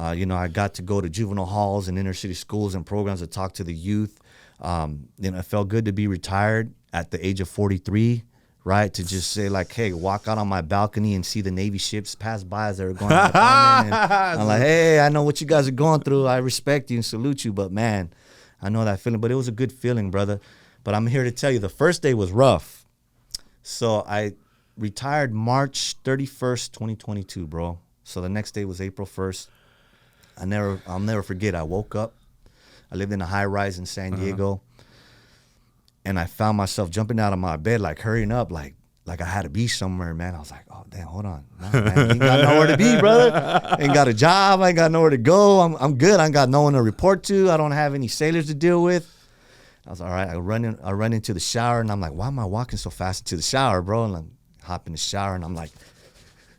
I got to go to juvenile halls and inner city schools and programs to talk to the youth. It felt good to be retired at the age of 43, right? To just say like, hey, walk out on my balcony and see the Navy ships pass by as they were going on deployment. And I'm like, hey, I know what you guys are going through. I respect you and salute you. But man, I know that feeling. But it was a good feeling, brother. But I'm here to tell you, the first day was rough. So I retired March 31st, 2022, bro. So the next day was April 1st. I'll never forget. I woke up. I lived in a high rise in San Diego, and I found myself jumping out of my bed, like hurrying up, like I had to be somewhere, man. I was like, oh damn, hold on, nah, man, ain't got nowhere to be, brother. Ain't got a job. I ain't got nowhere to go. I'm good. I ain't got no one to report to. I don't have any sailors to deal with. I was all right. I run into the shower, and I'm like, why am I walking so fast into the shower, bro? And I hop in the shower, and I'm like,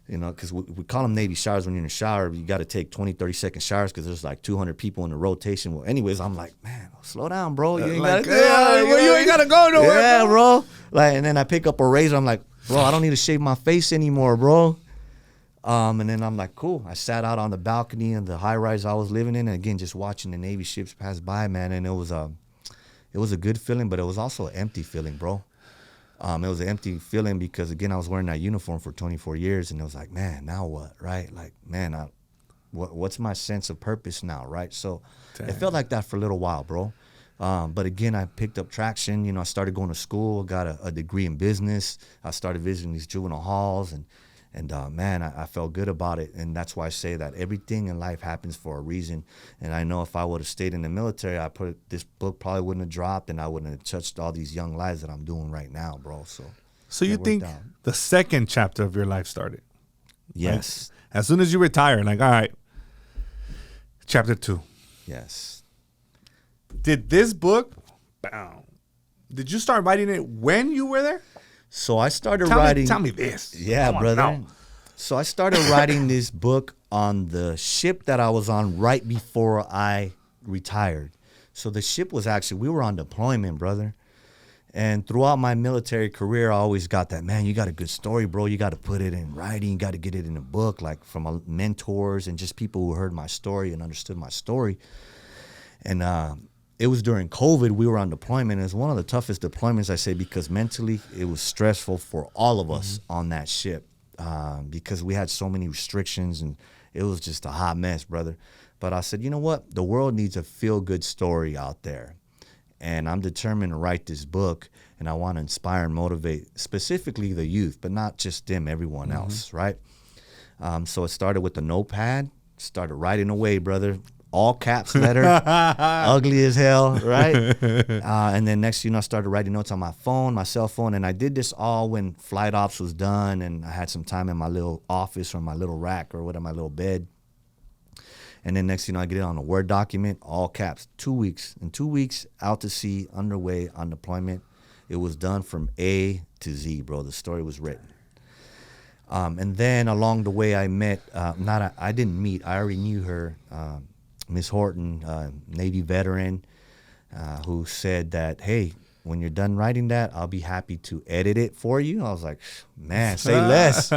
because we call them Navy showers. When you're in the shower, you got to take 20, 30-second showers because there's like 200 people in the rotation. Well, anyways, I'm like, man, slow down, bro. You ain't got to you ain't gotta go nowhere. Yeah, bro. Like, and then I pick up a razor. I'm like, bro, I don't need to shave my face anymore, bro. And then I'm like, cool. I sat out on the balcony in the high rise I was living in, and again, just watching the Navy ships pass by, man. And it was a good feeling, but it was also an empty feeling, bro. It was an empty feeling because, again, I was wearing that uniform for 24 years, and it was like, man, now what, right? Like, man, what's my sense of purpose now, right? So It felt like that for a little while, bro. But, again, I picked up traction. I started going to school, got a degree in business. I started visiting these juvenile halls, and man, I felt good about it. And that's why I say that everything in life happens for a reason. And I know if I would have stayed in the military, this book probably wouldn't have dropped, and I wouldn't have touched all these young lives that I'm doing right now, bro. So you think the second chapter of your life started? Yes. Right? As soon as you retire, like, all right, chapter 2. Yes. Did this book, did you start writing it when you were there? So I started writing. Tell me this. Yeah, brother. So I started writing this book on the ship that I was on right before I retired. So the ship was we were on deployment, brother. And throughout my military career, I always got that, man, you got a good story, bro. You got to put it in writing. You got to get it in a book, like from mentors and just people who heard my story and understood my story. And it was during COVID. We were on deployment. It was one of the toughest deployments, I say, because mentally it was stressful for all of us on that ship because we had so many restrictions, and it was just a hot mess, brother. But I said, you know what? The world needs a feel-good story out there. And I'm determined to write this book, and I want to inspire and motivate specifically the youth, but not just them, everyone else, right? So it started with a notepad, started writing away, brother. All caps letter, ugly as hell, right? And then next, I started writing notes on my cell phone. And I did this all when flight ops was done, and I had some time in my little office or my little rack or whatever, my little bed. And then next, I get it on a Word document, all caps, 2 weeks. In 2 weeks, out to sea, underway, on deployment. It was done from A to Z, bro. The story was written. And then along the way, I met, I didn't meet, I already knew her, Miss Horton, Navy veteran, who said that, hey, when you're done writing that, I'll be happy to edit it for you. I was like, man, say less.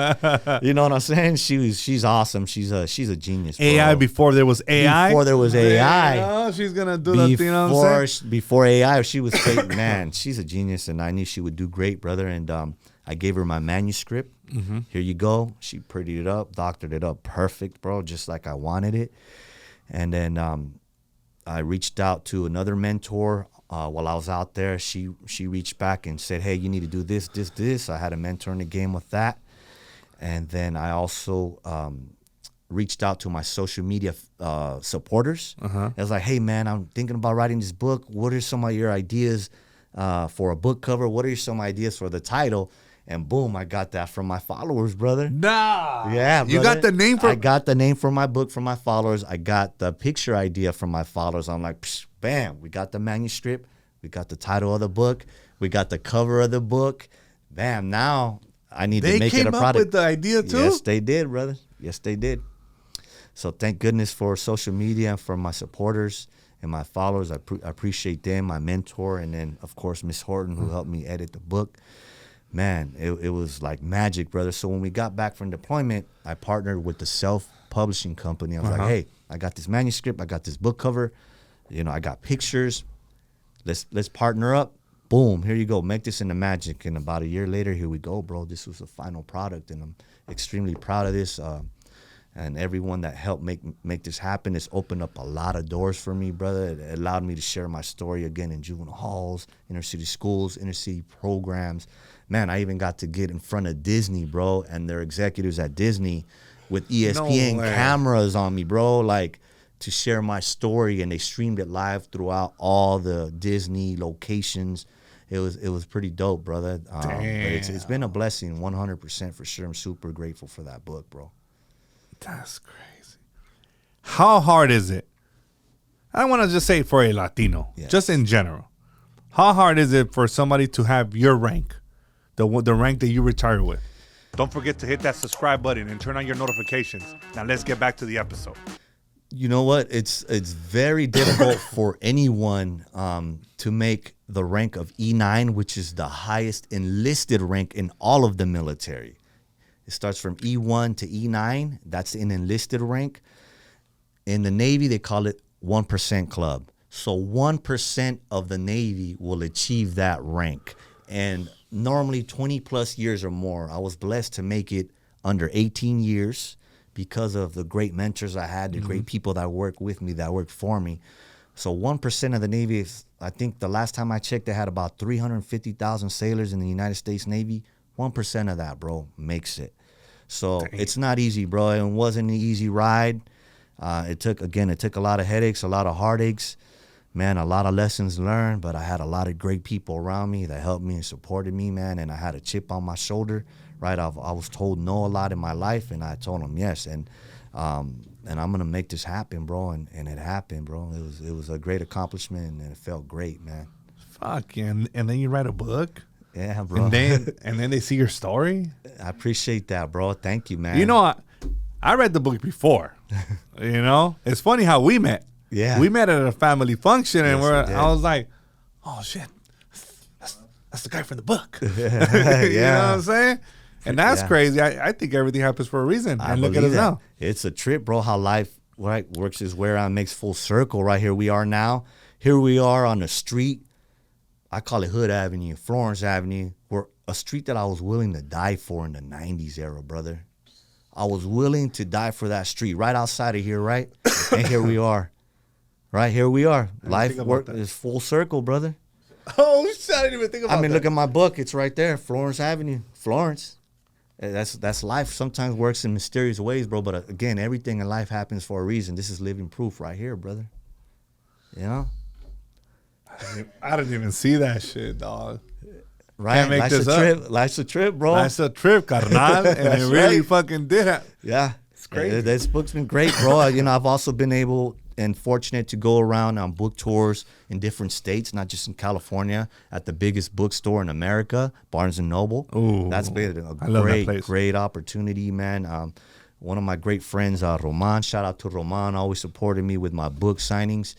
You know what I'm saying? She's awesome. She's a genius, bro. AI before there was AI? Before there was AI. Oh, she's going to do that, you know what I'm saying? Before AI, she was fake. Man, she's a genius, and I knew she would do great, brother. And I gave her my manuscript. Here you go. She prettied it up, doctored it up perfect, bro, just like I wanted it. And then I reached out to another mentor while I was out there. She reached back and said, hey, you need to do this, this, this. I had a mentor in the game with that. And then I also reached out to my social media supporters. I was like, hey, man, I'm thinking about writing this book. What are some of your ideas for a book cover? What are some ideas for the title? And boom, I got that from my followers, brother. Nah. Yeah, brother. You got the name for... I got the name for my book from my followers. I got the picture idea from my followers. I'm like, psh, bam, we got the manuscript. We got the title of the book. We got the cover of the book. Bam, now I need to make it a product. They came up with the idea too? Yes, they did, brother. Yes, they did. So thank goodness for social media and for my supporters and my followers. I appreciate them, my mentor, and then, of course, Miss Horton, who helped me edit the book. man, it was like magic, brother. So when we got back from deployment, I partnered with the self-publishing company. I was like, hey, I got this manuscript, I got this book cover, I got pictures. Let's partner up. Boom, here you go. Make this into magic. And about a year later, here we go, bro. This was the final product, and I'm extremely proud of this. And everyone that helped make this happen, it's opened up a lot of doors for me, brother. It allowed me to share my story again in juvenile halls, inner city schools, inner city programs. Man, I even got to get in front of Disney, bro, and their executives at Disney with ESPN cameras on me, bro, like to share my story, and they streamed it live throughout all the Disney locations. It was pretty dope, brother. But it's been a blessing, 100% for sure. I'm super grateful for that book, bro. That's crazy. How hard is it? I don't want to just say for a Latino, just in general. How hard is it for somebody to have your rank, the rank that you retire with? Don't forget to hit that subscribe button and turn on your notifications. Now let's get back to the episode. You know what? It's very difficult for anyone to make the rank of E9, which is the highest enlisted rank in all of the military. It starts from E1 to E9. That's an enlisted rank. In the Navy, they call it 1% club. So 1% of the Navy will achieve that rank. And normally 20 plus years or more. I was blessed to make it under 18 years because of the great mentors I had, the great people that work with me, that work for me. So 1% of the Navy, I think the last time I checked, they had about 350,000 sailors in the United States Navy. 1% of that, bro, makes it. So it's not easy, bro. It wasn't an easy ride. It took a lot of headaches, a lot of heartaches, man, a lot of lessons learned, but I had a lot of great people around me that helped me and supported me, man, and I had a chip on my shoulder, right? I was told no a lot in my life, and I told them yes, and I'm going to make this happen, bro, and it happened, bro. It was a great accomplishment, and it felt great, man. Fuck, and then you write a book? Yeah, bro. And then they see your story? I appreciate that, bro. Thank you, man. You know, I read the book before. It's funny how we met. Yeah. We met at a family function, and Yes, I was like, oh, shit. That's the guy from the book. Yeah. You know what I'm saying? And that's crazy. I think everything happens for a reason. And look at us now. It's a trip, bro, how life works is where it makes full circle. Right here we are now. Here we are on the street. I call it Hood Avenue, Florence Avenue, where a street that I was willing to die for in the 90s era, brother. I was willing to die for that street right outside of here, right? And here we are. Right, here we are. Life work is full circle, brother. Oh, shit, I didn't even think about that. I mean, look at my book. It's right there, Florence Avenue, Florence. That's life. Sometimes works in mysterious ways, bro. But again, everything in life happens for a reason. This is living proof right here, brother. You know? I didn't even see that shit, dog. Right? Can't make this up. Life's a trip, bro. Life's a trip, carnal. And it really fucking did it. Yeah. It's crazy. This book's been great, bro. I've also been able and fortunate to go around on book tours in different states, not just in California, at the biggest bookstore in America, Barnes & Noble. Ooh, that's been a great opportunity, man. One of my great friends, Roman, shout out to Roman, always supported me with my book signings.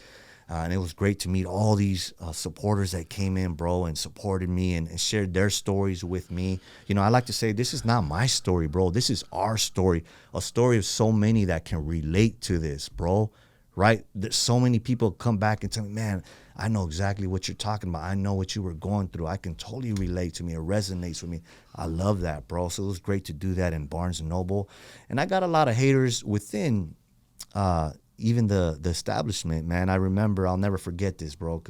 And it was great to meet all these supporters that came in, bro, and supported me and shared their stories with me. I like to say this is not my story, bro. This is our story, a story of so many that can relate to this, bro, right? There's so many people come back and tell me, man, I know exactly what you're talking about. I know what you were going through. I can totally relate to me. It resonates with me. I love that, bro. So it was great to do that in Barnes & Noble. And I got a lot of haters within even the establishment, man. I remember, I'll never forget this, bro,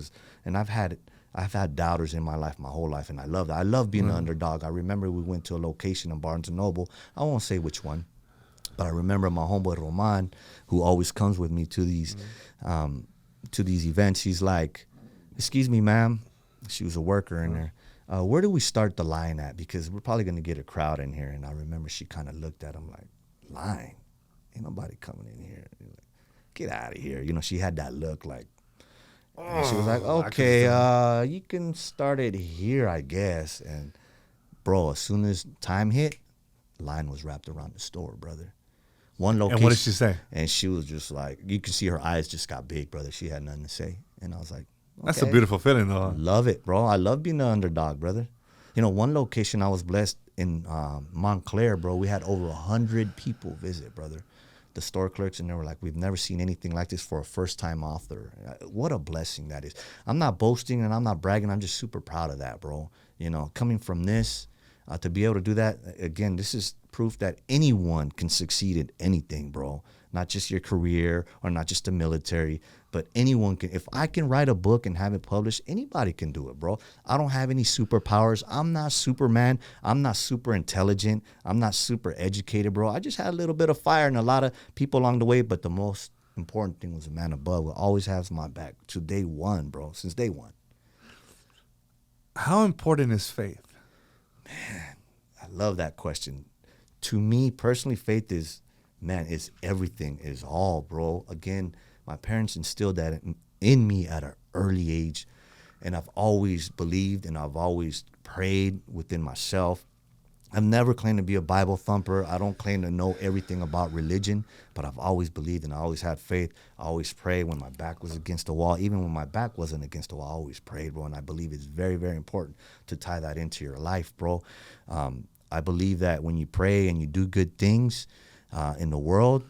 and I've had doubters in my life, my whole life, and I love that. I love being an underdog. I remember we went to a location in Barnes & Noble. I won't say which one, but I remember my homeboy Roman, who always comes with me to these events. He's like, excuse me, ma'am. She was a worker in there. Where do we start the line at? Because we're probably going to get a crowd in here. And I remember she kind of looked at him like, line? Ain't nobody coming in here. Get out of here. She had that look like, and she was like, okay, you can start it here, I guess. And bro, as soon as time hit, line was wrapped around the store, brother. One location. And what did she say? And she was just like, you could see her eyes just got big, brother. She had nothing to say. And I was like, okay. That's a beautiful feeling, though. Love it, bro. I love being the underdog, brother. You know, one location I was blessed in Montclair, bro. We had over 100 people visit, brother. The store clerks, and they were like, we've never seen anything like this for a first-time author. What a blessing that is. I'm not boasting and I'm not bragging. I'm just super proud of that, bro. You know, coming from this, to be able to do that, again, this is proof that anyone can succeed at anything, bro. Not just your career or not just the military, but anyone can. If I can write a book and have it published, anybody can do it, bro. I don't have any superpowers. I'm not Superman. I'm not super intelligent. I'm not super educated, bro. I just had a little bit of fire and a lot of people along the way, but the most important thing was a man above who always has my back to day one, bro, since day one. How important is faith? Man, I love that question. To me personally, faith is, man, it's everything, is all, bro. Again, my parents instilled that in me at an early age, and I've always believed and I've always prayed within myself. I've never claimed to be a Bible thumper. I don't claim to know everything about religion, but I've always believed and I always had faith. I always prayed when my back was against the wall. Even when my back wasn't against the wall, I always prayed, bro, and I believe it's very, very important to tie that into your life, bro. I believe that when you pray and you do good things in the world,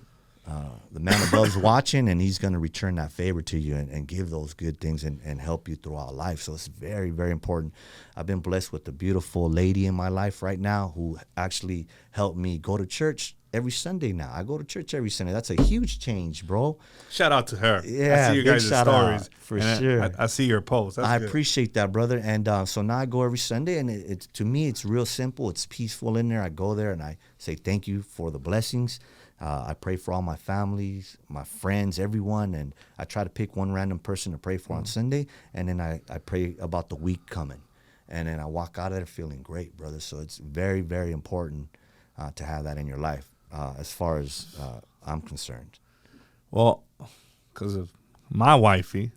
the man above's watching, and he's going to return that favor to you and give those good things and help you throughout life. So it's very, very important. I've been blessed with a beautiful lady in my life right now who actually helped me go to church every Sunday now. I go to church every Sunday. That's a huge change, bro. Shout out to her. Yeah, I see you big guys' shout stories. out, for sure. I see your posts. That's I good. appreciate that, brother. And so now I go every Sunday, and it's to me, it's real simple. It's peaceful in there. I go there, and I say thank you for the blessings. I pray for all my families, my friends, everyone, and I try to pick one random person to pray for on Sunday, and then I pray about the week coming. And then I walk out of there feeling great, brother. So it's very, very important to have that in your life as far as I'm concerned. Well, because of my wifey,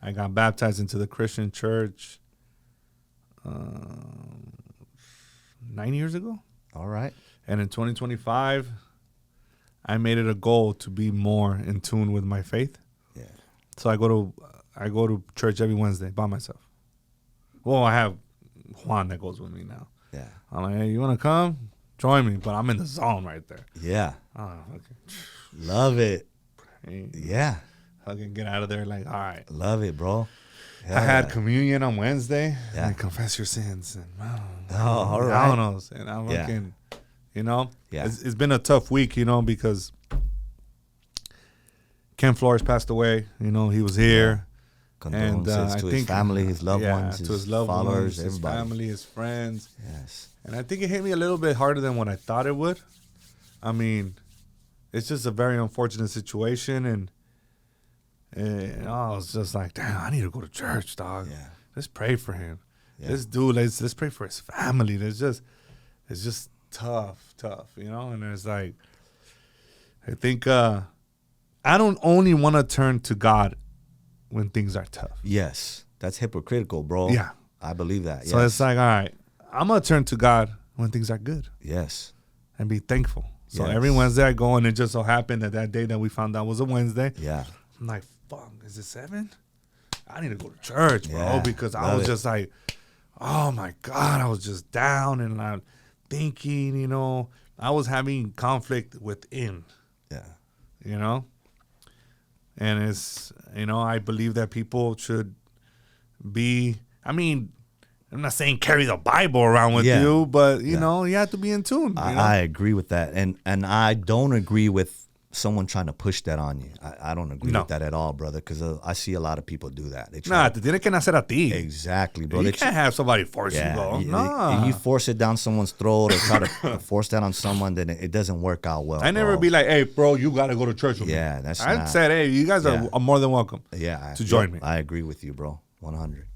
I got baptized into the Christian church 9 years ago. All right. And in 2025, I made it a goal to be more in tune with my faith. Yeah. So I go to church every Wednesday by myself. Well, I have Juan that goes with me now. Yeah. I'm like, hey, you want to come? Join me. But I'm in the zone right there. Yeah. Oh, okay. Love it. Hey, Yeah. I can get out of there like, all right. Love it, bro. I had communion on Wednesday. Yeah. And confess your sins. And all right. I don't know. And I'm Yeah. fucking, you know, Yeah. it's been a tough week, you know, because Ken Flores passed away. You know, he was here. Condolences to his family, his loved ones, to his loved followers, ones, his everybody. family, his friends. Yes. And I think it hit me a little bit harder than what I thought it would. I mean, it's just a very unfortunate situation, and I was just like, damn, I need to go to church, dog. Yeah. Let's pray for him. Yeah. Let's pray for his family. It's just tough, you know. And it's like, I think I don't only want to turn to God when things are tough. Yes. That's hypocritical, bro. Yeah. I believe that. So yes. it's like, all right, I'm gonna turn to God when things are good Yes. and be thankful. So Yes. every Wednesday I go, and it just so happened that day that we found out was a Wednesday. Yeah. I'm like, fuck, is it 7? I need to go to church, bro, Yeah, because I love was it. just like, oh my God, I was just down, and I'm thinking, you know, I was having conflict within, Yeah. you know, and it's, you know, I believe that people should be, I mean, I'm not saying carry the Bible around with Yeah. you, but you Yeah. know, you have to be in tune. You know? I agree with that. And I don't agree with someone trying to push that on you. I don't agree No. with that at all, brother, because I see a lot of people do that. They Nah, try te tiene que nacer a ti. Exactly, bro. You They can't have somebody force you, bro. you, Nah. you force it down someone's throat or try to force that on someone, then it doesn't work out well. I never bro. be like, hey, bro, you got to go to church with me. Yeah, that's I not- said, hey, you guys Yeah. are more than welcome Yeah, to join me. I agree with you, bro. 100.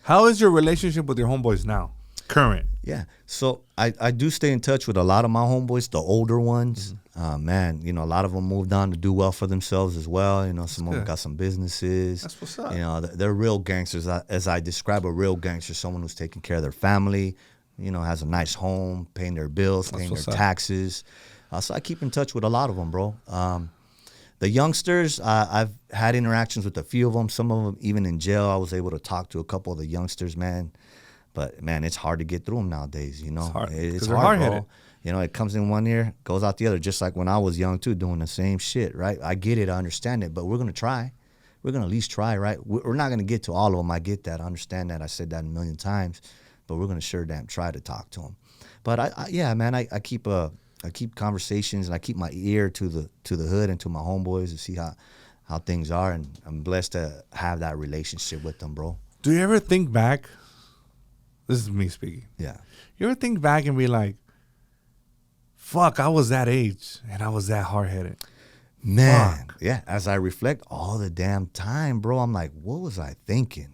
How is your relationship with your homeboys now? Current. Yeah. So I do stay in touch with a lot of my homeboys, the older ones. Man, you know, a lot of them moved on to do well for themselves as well. You know, some of them good. got some businesses. That's what's up. You know, they're real gangsters. As I describe a real gangster, someone who's taking care of their family, you know, has a nice home, paying their bills, paying their what's up. taxes. So I keep in touch with a lot of them, bro. The youngsters, I've had interactions with a few of them. Some of them even in jail. I was able to talk to a couple of the youngsters, man. But man, it's hard to get through them nowadays. You know, It's hard, 'cause it's they're hard, hard-headed. bro. You know, it comes in one ear, goes out the other. Just like when I was young too, doing the same shit. Right? I get it, I understand it, but we're gonna try. We're gonna at least try, right? We're not gonna get to all of them. I get that, I understand that. I said that a million times, but we're gonna sure damn try to talk to them. But yeah, man, I keep conversations and I keep my ear to the hood and to my homeboys to see how things are, and I'm blessed to have that relationship with them, bro. Do you ever think back? This is me speaking. Yeah. You ever think back and be like, fuck, I was that age and I was that hard-headed. Man, Fuck. yeah, as I reflect all the damn time, bro, I'm like, what was I thinking?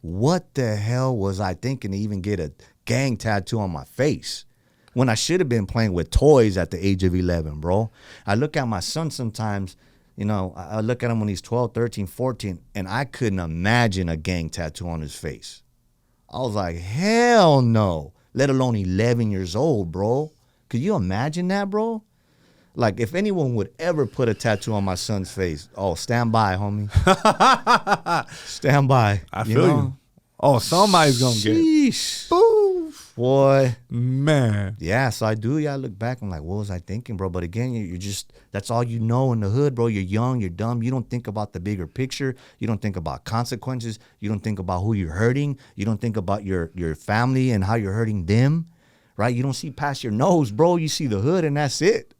What the hell was I thinking to even get a gang tattoo on my face when I should have been playing with toys at the age of 11, bro? I look at my son sometimes, you know, I look at him when he's 12, 13, 14, and I couldn't imagine a gang tattoo on his face. I was like, hell no, let alone 11 years old, bro. Could you imagine that, bro? Like, if anyone would ever put a tattoo on my son's face, oh, stand by, homie. Stand by. I feel you. Oh, somebody's going to get it. Sheesh. Boof. Boy. Man. Yeah, so I do. Yeah, I look back. I'm like, what was I thinking, bro? But again, you're just, that's all you know in the hood, bro. You're young. You're dumb. You don't think about the bigger picture. You don't think about consequences. You don't think about who you're hurting. You don't think about your family and how you're hurting them, right? You don't see past your nose, bro. You see the hood and that's it.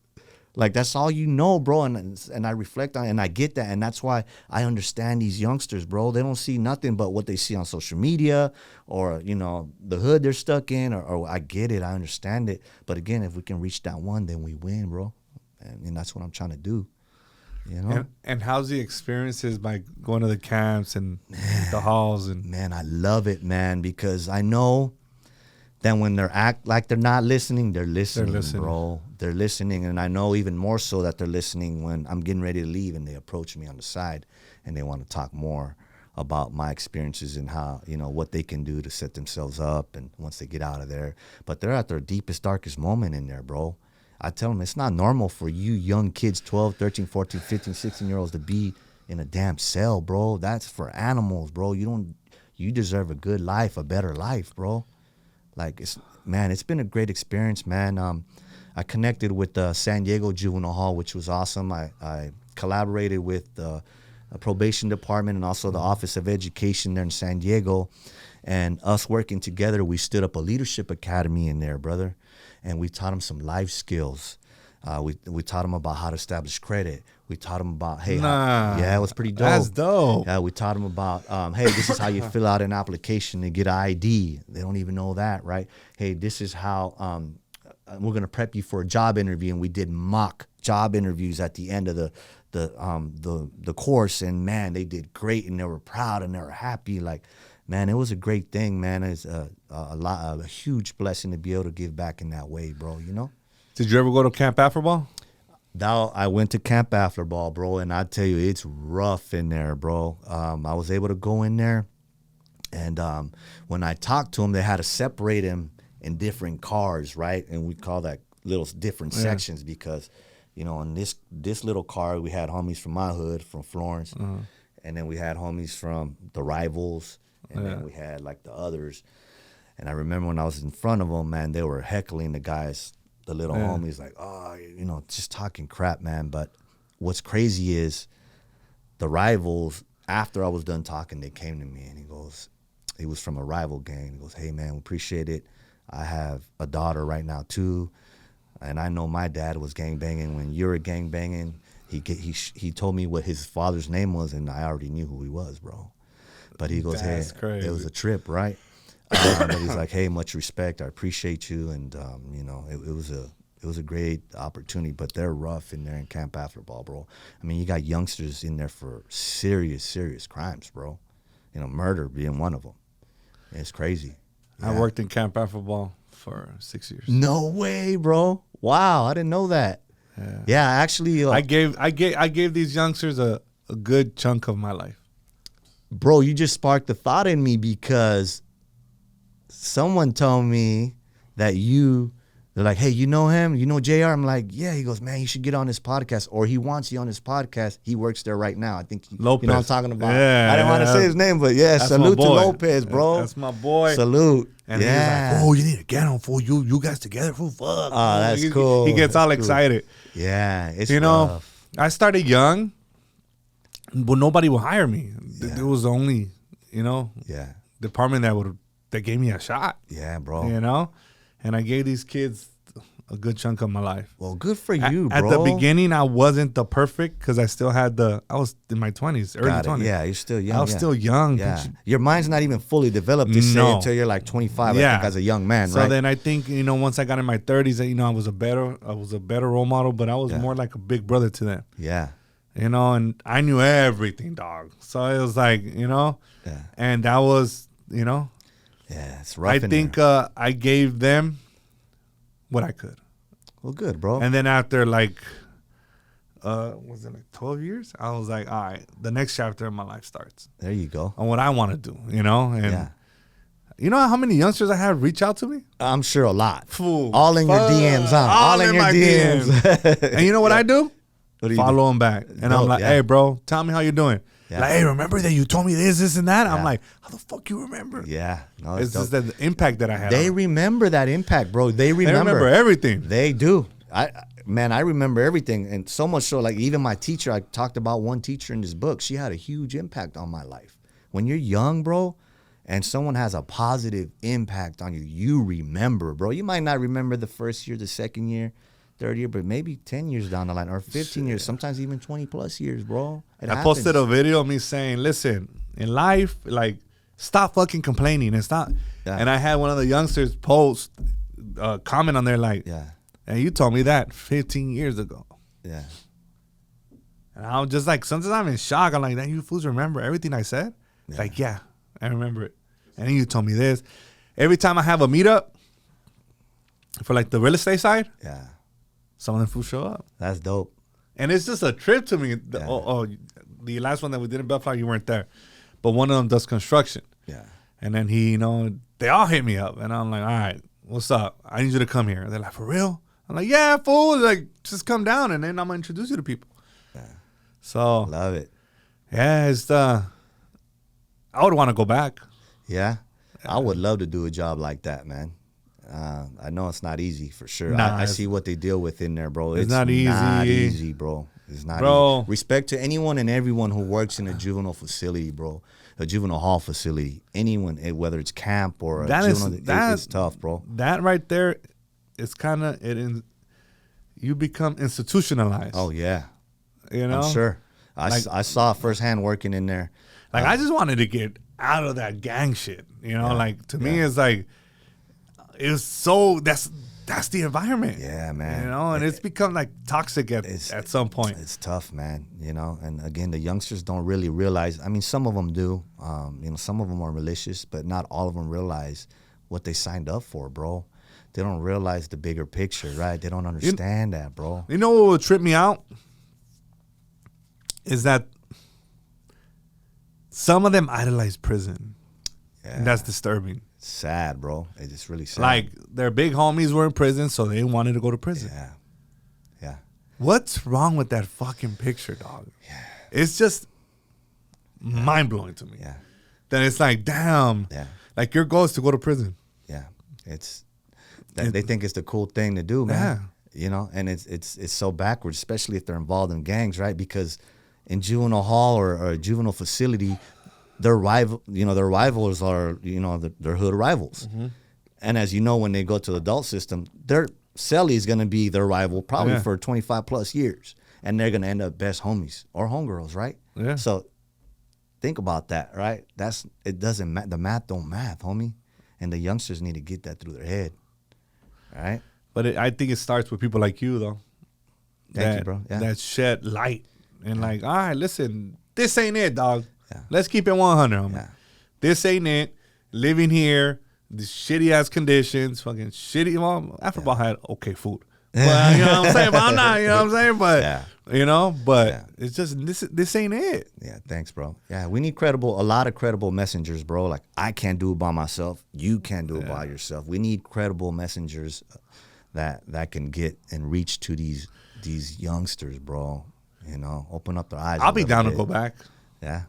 Like, that's all you know, bro. And I reflect on it and I get that. And that's why I understand these youngsters, bro. They don't see nothing but what they see on social media or, you know, the hood they're stuck in. Or I get it. I understand it. But again, if we can reach that one, then we win, bro. And that's what I'm trying to do. You know? And how's the experiences by going to the camps and the halls? And Man, I love it, man, because I know that when they're act like they're not listening, they're listening, bro. They're listening, and I know even more so that they're listening when I'm getting ready to leave and they approach me on the side and they want to talk more about my experiences and how, you know, what they can do to set themselves up and once they get out of there. But they're at their deepest, darkest moment in there, bro. I tell them it's not normal for you young kids, 12, 13, 14, 15, 16-year-olds to be in a damn cell, bro. That's for animals, bro. You deserve a good life, a better life, bro. Like, it's been a great experience, man. I connected with the San Diego Juvenile Hall, which was awesome. I collaborated with the probation department and also the Office of Education there in San Diego. And us working together, we stood up a leadership academy in there, brother. And we taught them some life skills. We taught them about how to establish credit. We taught them about, it was pretty dope. That's dope. Yeah, we taught them about, hey, this is how you fill out an application to get an ID. They don't even know that, right? Hey, this is how we're gonna prep you for a job interview, and we did mock job interviews at the end of the course, and man, they did great, and they were proud and they were happy. Like, man, it was a great thing, man. It's a huge blessing to be able to give back in that way, bro. You know. Did you ever go to Camp Afflerbaugh? Now, I went to Camp Afflerbaugh, bro, and I tell you, it's rough in there, bro. I was able to go in there, and when I talked to them, they had to separate them in different cars, right? And we call that little different sections because, you know, in this little car, we had homies from my hood, from Florence, and then we had homies from the Rivals, and then we had, like, the others. And I remember when I was in front of them, man, they were heckling the guys, the little homies, like, oh, you know, just talking crap, man. But what's crazy is the Rivals, after I was done talking, they came to me and he was from a rival gang. He goes, hey, man, we appreciate it. I have a daughter right now, too. And I know my dad was gangbanging. When you were gangbanging, he told me what his father's name was, and I already knew who he was, bro. But he goes, That's hey, crazy. It was a trip, right? But he's like, hey, much respect. I appreciate you. And, you know, it was a great opportunity. But they're rough in there in Camp Afflerbaugh, bro. I mean, you got youngsters in there for serious, serious crimes, bro. You know, murder being one of them. It's crazy. I worked in Camp Afflerbaugh for 6 years. No way, bro. Wow, I didn't know that. Yeah, actually. I gave these youngsters a good chunk of my life. Bro, you just sparked the thought in me because someone told me that you They're like, hey, you know him? You know JR? I'm like, yeah. He goes, man, you should get on his podcast. Or he wants you on his podcast. He works there right now. I think Lopez. You know what I'm talking about. Yeah, I didn't want to say his name, but yeah, that's salute my to boy. Lopez, bro. That's my boy. Salute. And yeah. he's like, oh, you need to get him, fool. You guys together, fool. Fuck. Oh, that's cool. He gets That's all cool. excited. Yeah, it's You know, rough. I started young, but nobody would hire me. Yeah. It was the only, Yeah, department that gave me a shot. yeah, bro. You know, and I gave these kids a good chunk of my life. Well, good for you, At bro. the beginning, I wasn't the perfect because I still had I was in my 20s, early Got it. 20s. Yeah, you're still young. I was still young. Yeah, your mind's not even fully developed to say No. until you're like 25. I Yeah. think as a young man, So right? then I think, once I got in my 30s, I was a better role model, but I was more like a big brother to them. Yeah, And I knew everything, dog. So it was like, yeah, and that was, yeah. It's rough. I in think there. I gave them what I could. Well, good, bro. And then after was it like 12 years? I was like, all right, the next chapter of my life starts There you go. on what I want to do, And Yeah. you know how many youngsters I have reach out to me? I'm sure a lot. Fool. All in your Fuck. DMs, huh? All in in your my DMs. And you know what I do? What do you Follow them back. And I'm Dope, like, yeah. hey, bro, tell me how you're doing. Yeah. Like, hey, remember that you told me this, and that? I'm Yeah. like, how the fuck you remember? Yeah, no, It's dope. just the impact that I had. They on them. remember that impact, bro. They They remember everything. They do. I remember everything, and so much so, like even my teacher. I talked about one teacher in this book. She had a huge impact on my life. When you're young, bro, and someone has a positive impact on you, you remember, bro. You might not remember the first year, the second year, third year, but maybe 10 years down the line, or 15 years, sometimes even 20 plus years, bro. It I posted happens. a video of me saying, listen, in life, like, stop fucking complaining and stop. Yeah. And I had one of the youngsters post, comment on there like, Yeah, hey, you told me that 15 years ago. yeah, And I was just like, sometimes I'm in shock. I'm like, you fools remember everything I said? Yeah. Like, yeah, I remember it. And then you told me this. Every time I have a meetup for like the real estate side, yeah. some of them fools show up. That's dope. And it's just a trip to me. Yeah. The last one that we did in Bellflower, you weren't there. But one of them does construction. Yeah, And then they all hit me up. And I'm like, all right, what's up? I need you to come here. And they're like, for real? I'm like, yeah, fool. Like, just come down and then I'm going to introduce you to people. Yeah. So, Love it. yeah, I would want to go back. Yeah, I would love to do a job like that, man. I know it's not easy for sure. Nah, I see what they deal with in there, bro. It's not easy. Not easy, bro. It's not Bro. easy. Respect to anyone and everyone who works in a juvenile facility, bro. A juvenile hall facility. Anyone, whether it's camp or a juvenile, it's tough, bro. That right there is kind of you become institutionalized. Oh yeah, you know, I'm sure. I saw firsthand working in there. Like I just wanted to get out of that gang shit. You know, like to me, it's like it's so that's the environment. Yeah, man. You know, and it's become like toxic at some point. It's tough, man. You know, and again, the youngsters don't really realize. I mean, some of them do. Some of them are malicious, but not all of them realize what they signed up for, bro. They don't realize the bigger picture, right? They don't understand that, bro. You know what would trip me out is that some of them idolize prison. Yeah. And that's disturbing. It's sad, bro. It's just really sad. Like their big homies were in prison, so they wanted to go to prison. Yeah. Yeah. What's wrong with that fucking picture, dog? Yeah. It's just mind blowing to me. Yeah. Then it's like, damn. Yeah. Like your goal is to go to prison. Yeah. They think it's the cool thing to do, man. Yeah. You know, and it's so backwards, especially if they're involved in gangs, right? Because in juvenile hall or a juvenile facility, their rivals are, their hood rivals. Mm-hmm. And as you know, when they go to the adult system, their cellie is going to be their rival probably for 25 plus years. And they're going to end up best homies or homegirls, right? Yeah. So think about that, right? It doesn't matter. The math don't math, homie. And the youngsters need to get that through their head, right? But I think it starts with people like you, though. Thank you, bro. Yeah. That shed light. And like, all right, listen, this ain't it, dog. Yeah. Let's keep it 100, homie. Yeah. This ain't it. Living here, these shitty ass conditions, fucking shitty. Well, Afflerbaugh had okay food. But, you know what I'm saying? But I'm not, you know what I'm saying? But, but it's just, this ain't it. Yeah, thanks, bro. Yeah, we need a lot of credible messengers, bro. Like, I can't do it by myself. You can't do it by yourself. We need credible messengers that can get and reach to these youngsters, bro. You know, open up their eyes. I'll be down to go back. Yeah,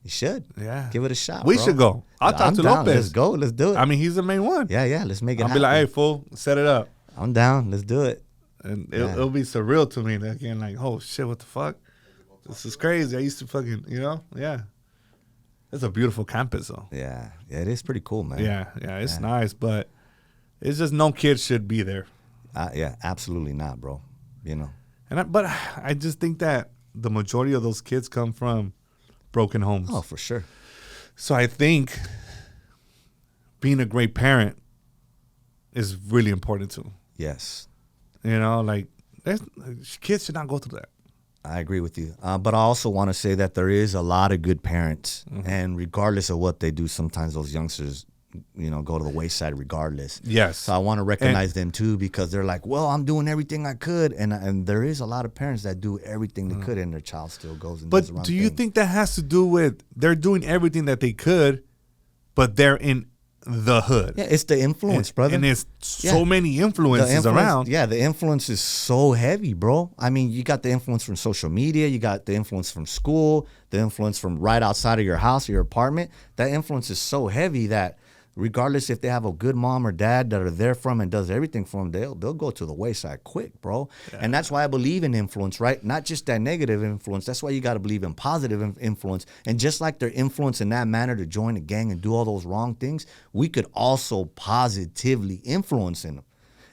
you should. Yeah, give it a shot. We bro. should go. I'll talk to down. Lopez. Let's go. Let's do it. I mean, he's the main one. Yeah. Let's make it I'll happen. be like, hey, fool, set it up. I'm down. Let's do it. And it'll be surreal to me again. Like, oh shit, what the fuck? This is crazy. I used to fucking, yeah. It's a beautiful campus, though. Yeah, it is pretty cool, man. Yeah, it's nice, but it's just no kid should be there. Yeah, absolutely not, bro. You know. But I just think that the majority of those kids come from broken homes. Oh, for sure. So I think being a great parent is really important too. Yes. You know, like kids should not go through that. I agree with you. But I also want to say that there is a lot of good parents, and regardless of what they do, sometimes those youngsters, go to the wayside regardless. Yes. So I want to recognize them too, because they're like, well, I'm doing everything I could. And there is a lot of parents that do everything they could, and their child still goes and does the wrong But do you thing. think that has to do with they're doing everything that they could, but they're in the hood? Yeah, it's the influence, brother. And there's so many influences around. Yeah, the influence is so heavy, bro. I mean, you got the influence from social media, you got the influence from school, the influence from right outside of your house or your apartment. That influence is so heavy that regardless if they have a good mom or dad that are there for them and does everything for them, they'll go to the wayside quick, bro. Yeah. And that's why I believe in influence, right? Not just that negative influence. That's why you got to believe in positive influence. And just like they're influenced in that manner to join a gang and do all those wrong things, we could also positively influence in them.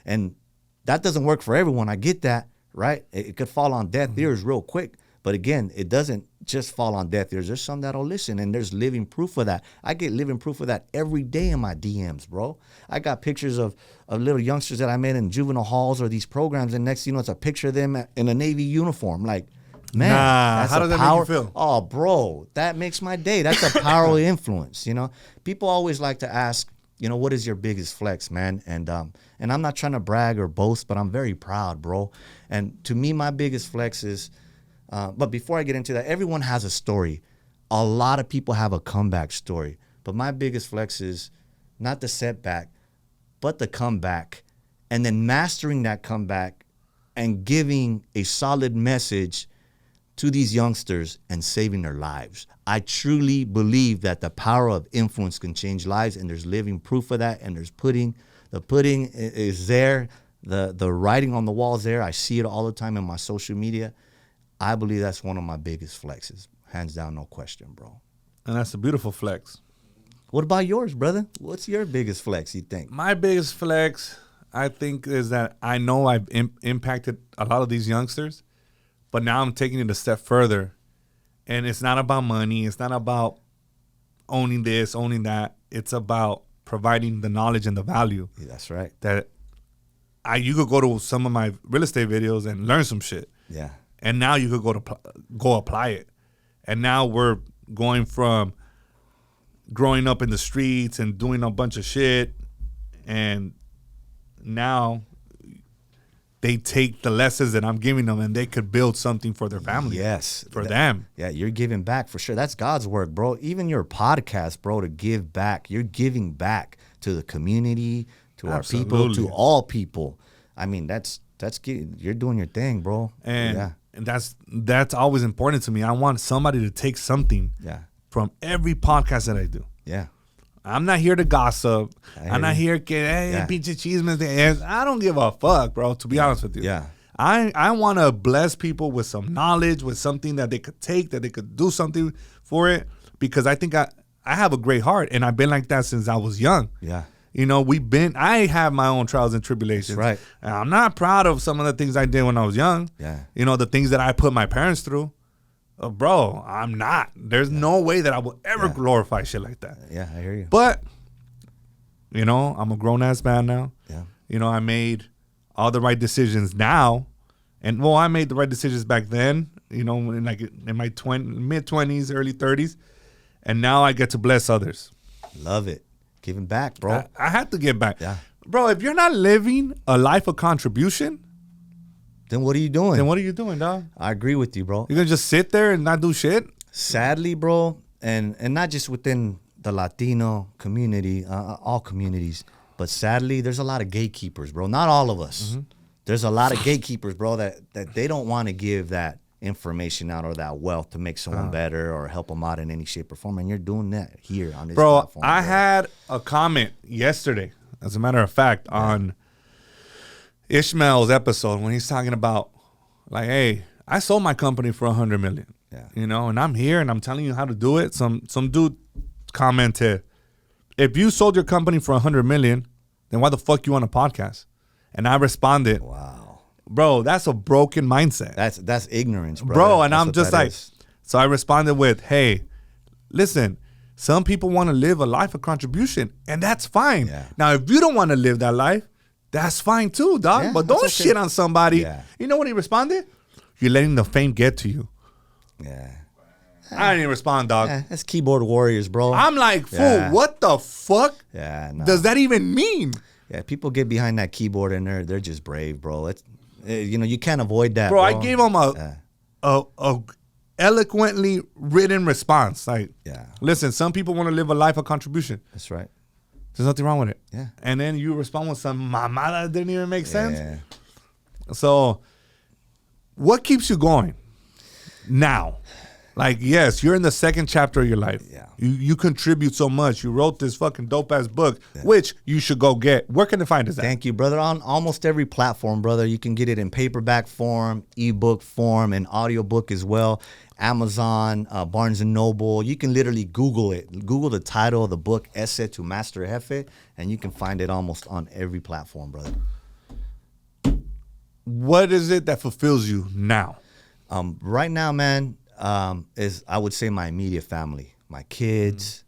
And that doesn't work for everyone. I get that, right? It could fall on deaf ears real quick. But again, it doesn't just fall on deaf ears. There's some that'll listen, and there's living proof of that. I get living proof of that every day in my DMs, bro. I got pictures of little youngsters that I met in juvenile halls or these programs, and next, it's a picture of them in a Navy uniform. Like, man, that's how does that make you feel? Oh, bro, that makes my day. That's a powerful influence, People always like to ask, what is your biggest flex, man? And I'm not trying to brag or boast, but I'm very proud, bro. And to me, my biggest flex is, but before I get into that, everyone has a story. A lot of people have a comeback story. But my biggest flex is not the setback, but the comeback. And then mastering that comeback and giving a solid message to these youngsters and saving their lives. I truly believe that the power of influence can change lives, and there's living proof of that, and there's pudding. The pudding is there. The writing on the wall is there. I see it all the time in my social media. I believe that's one of my biggest flexes. Hands down, no question, bro. And that's a beautiful flex. What about yours, brother? What's your biggest flex, you think? My biggest flex, I think, is that I know I've impacted a lot of these youngsters, but now I'm taking it a step further. And it's not about money. It's not about owning this, owning that. It's about providing the knowledge and the value. Yeah, that's right. That you could go to some of my real estate videos and learn some shit. Yeah. And now you could go apply it. And now we're going from growing up in the streets and doing a bunch of shit, and now they take the lessons that I'm giving them and they could build something for their family. Yes. For them. Yeah, you're giving back for sure. That's God's work, bro. Even your podcast, bro, to give back. You're giving back to the community, to Absolutely. our people, to all people. I mean, you're doing your thing, bro. And that's always important to me. I want somebody to take something from every podcast that I do. Yeah. I'm not here to gossip. I'm not here to pinche chismes. I don't give a fuck, bro, to be honest with you. Yeah. I want to bless people with some knowledge, with something that they could take, that they could do something for it, because I think I have a great heart, and I've been like that since I was young. Yeah. I have my own trials and tribulations. That's right. And I'm not proud of some of the things I did when I was young. Yeah. The things that I put my parents through. Bro, I'm not. There's no way that I will ever glorify shit like that. Yeah, I hear you. But, I'm a grown-ass man now. Yeah. I made all the right decisions now. And, I made the right decisions back then, in my mid-20s, early 30s. And now I get to bless others. Love it. Giving back, bro. I had to give back. Yeah. Bro, if you're not living a life of contribution, then what are you doing? Dog? I agree with you, bro. You're going to just sit there and not do shit? Sadly, bro, and not just within the Latino community, all communities, But sadly, there's a lot of gatekeepers, bro. Not all of us. There's a lot of gatekeepers, bro, that they don't want to give that information out or that wealth to make someone better or help them out in any shape or form. And you're doing that here on this platform. I had a comment yesterday, as a matter of fact, on Ishmael's episode when he's talking about, like, hey, I sold my company for $100 million. Yeah. You know, and I'm here and I'm telling you how to do it. Some dude commented, if you sold your company for $100 million, then why the fuck you on a podcast? And I responded, Wow. bro, that's a broken mindset. That's ignorance, Bro, and That's I'm what just that like, is. so I responded with, hey, listen, some people want to live a life of contribution, and that's fine. Yeah. Now, if you don't want to live that life, that's fine too, dog. Yeah, but don't that's okay. shit on somebody. Yeah. You know what he responded? You're letting the fame get to you. Yeah. I didn't even respond, dog. That's keyboard warriors, bro. I'm like, fool, Yeah. what the fuck Yeah, no. does that even mean? Yeah, people get behind that keyboard and they're just brave, bro. It's you can't avoid that, Bro, bro. I gave him a eloquently written response. Like, Yeah. listen, some people want to live a life of contribution. That's right. There's nothing wrong with it. Yeah. And then you respond with some mamada that didn't even make sense. Yeah. So, what keeps you going now? Like, yes, you're in the second chapter of your life. Yeah. You contribute so much. You wrote this fucking dope ass book, which you should go get. Where can they find us at? Thank you, brother. On almost every platform, brother. You can get it in paperback form, ebook form, and audiobook as well. Amazon, Barnes & Noble. You can literally Google it. Google the title of the book, Essay to Master Jefe, and you can find it almost on every platform, brother. What is it that fulfills you now? Right now, man, is I would say my immediate family. My kids,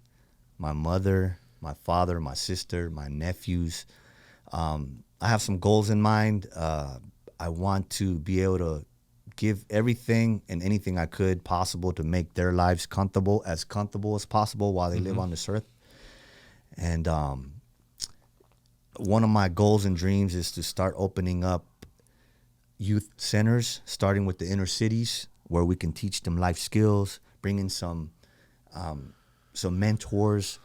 my mother, my father, my sister, my nephews. I have some goals in mind. I want to be able to give everything and anything I could possible to make their lives comfortable as possible while they live on this earth. And one of my goals and dreams is to start opening up youth centers, starting with the inner cities, where we can teach them life skills, bring in some mentors,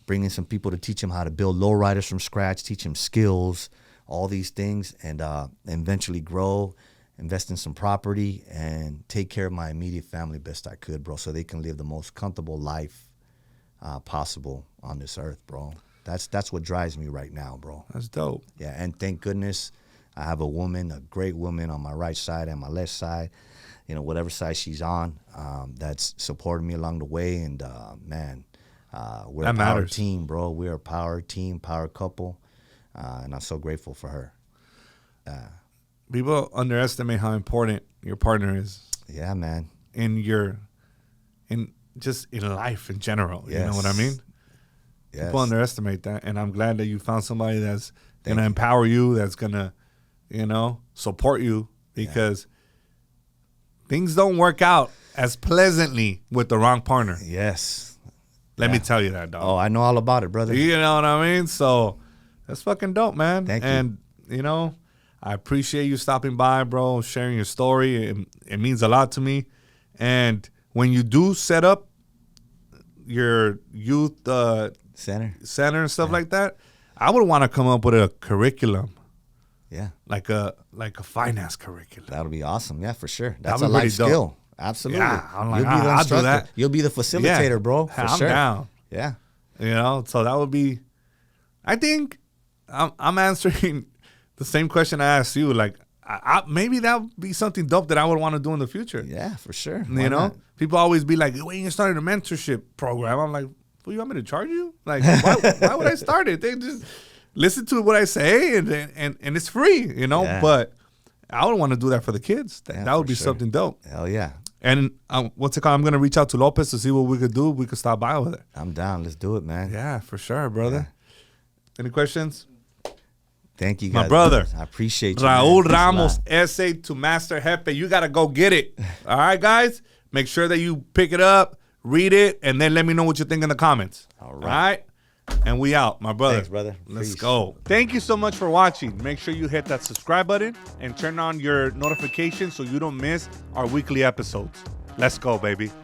bring in some people to teach them how to build lowriders from scratch, teach them skills, all these things, and eventually grow, invest in some property, and take care of my immediate family best I could, bro, so they can live the most comfortable life possible on this earth, bro. That's what drives me right now, bro. That's dope. Yeah, and thank goodness I have a woman, a great woman on my right side and my left side, whatever side she's on, that's supporting me along the way. And, man, we're That a power matters. team, bro. We're a power team, power couple, and I'm so grateful for her. People underestimate how important your partner is Yeah, man. in life in general. You know what I Yes. mean? Yes. People underestimate that, and I'm glad that you found somebody that's Thank gonna you. empower you, that's gonna, support you, because things don't work out as pleasantly with the wrong partner. Yes. Let me tell you that, dog. Oh, I know all about it, brother. You know what I mean? So that's fucking dope, man. Thank you. And I appreciate you stopping by, bro, sharing your story. It means a lot to me. And when you do set up your youth Center. center and stuff like that, I would want to come up with a curriculum, Yeah. like a finance curriculum. That'll be awesome. Yeah, for sure. That's That'd a be pretty life dope. skill. Absolutely. Yeah, I'm like, You'll be the I'll do instructor. that. You'll be the facilitator, bro. For I'm sure. down. Yeah. So that would be, I think I'm answering the same question I asked you. Like, maybe that would be something dope that I would want to do in the future. Yeah, for sure. You know, people always be like, when you started a mentorship program, I'm like, well, you want me to charge you? Like, why would I start it? They just listen to what I say, and it's free, Yeah. But I would want to do that for the kids. That Yeah, would for be sure. something dope. Hell yeah. And what's it called? I'm going to reach out to Lopez to see what we could do. We could stop by with it. I'm down. Let's do it, man. Yeah, for sure, brother. Any questions? Thank you, My guys. brother. I appreciate you. Raul man. Thanks a Ramos, lot. Essay to Master Jefe. You got to go get it. All right, guys? Make sure that you pick it up, read it, and then let me know what you think in the comments. All All right. right? And we out, my brother. Thanks, brother. Let's Peace. go. Thank you so much for watching. Make sure you hit that subscribe button and turn on your notifications so you don't miss our weekly episodes. Let's go, baby.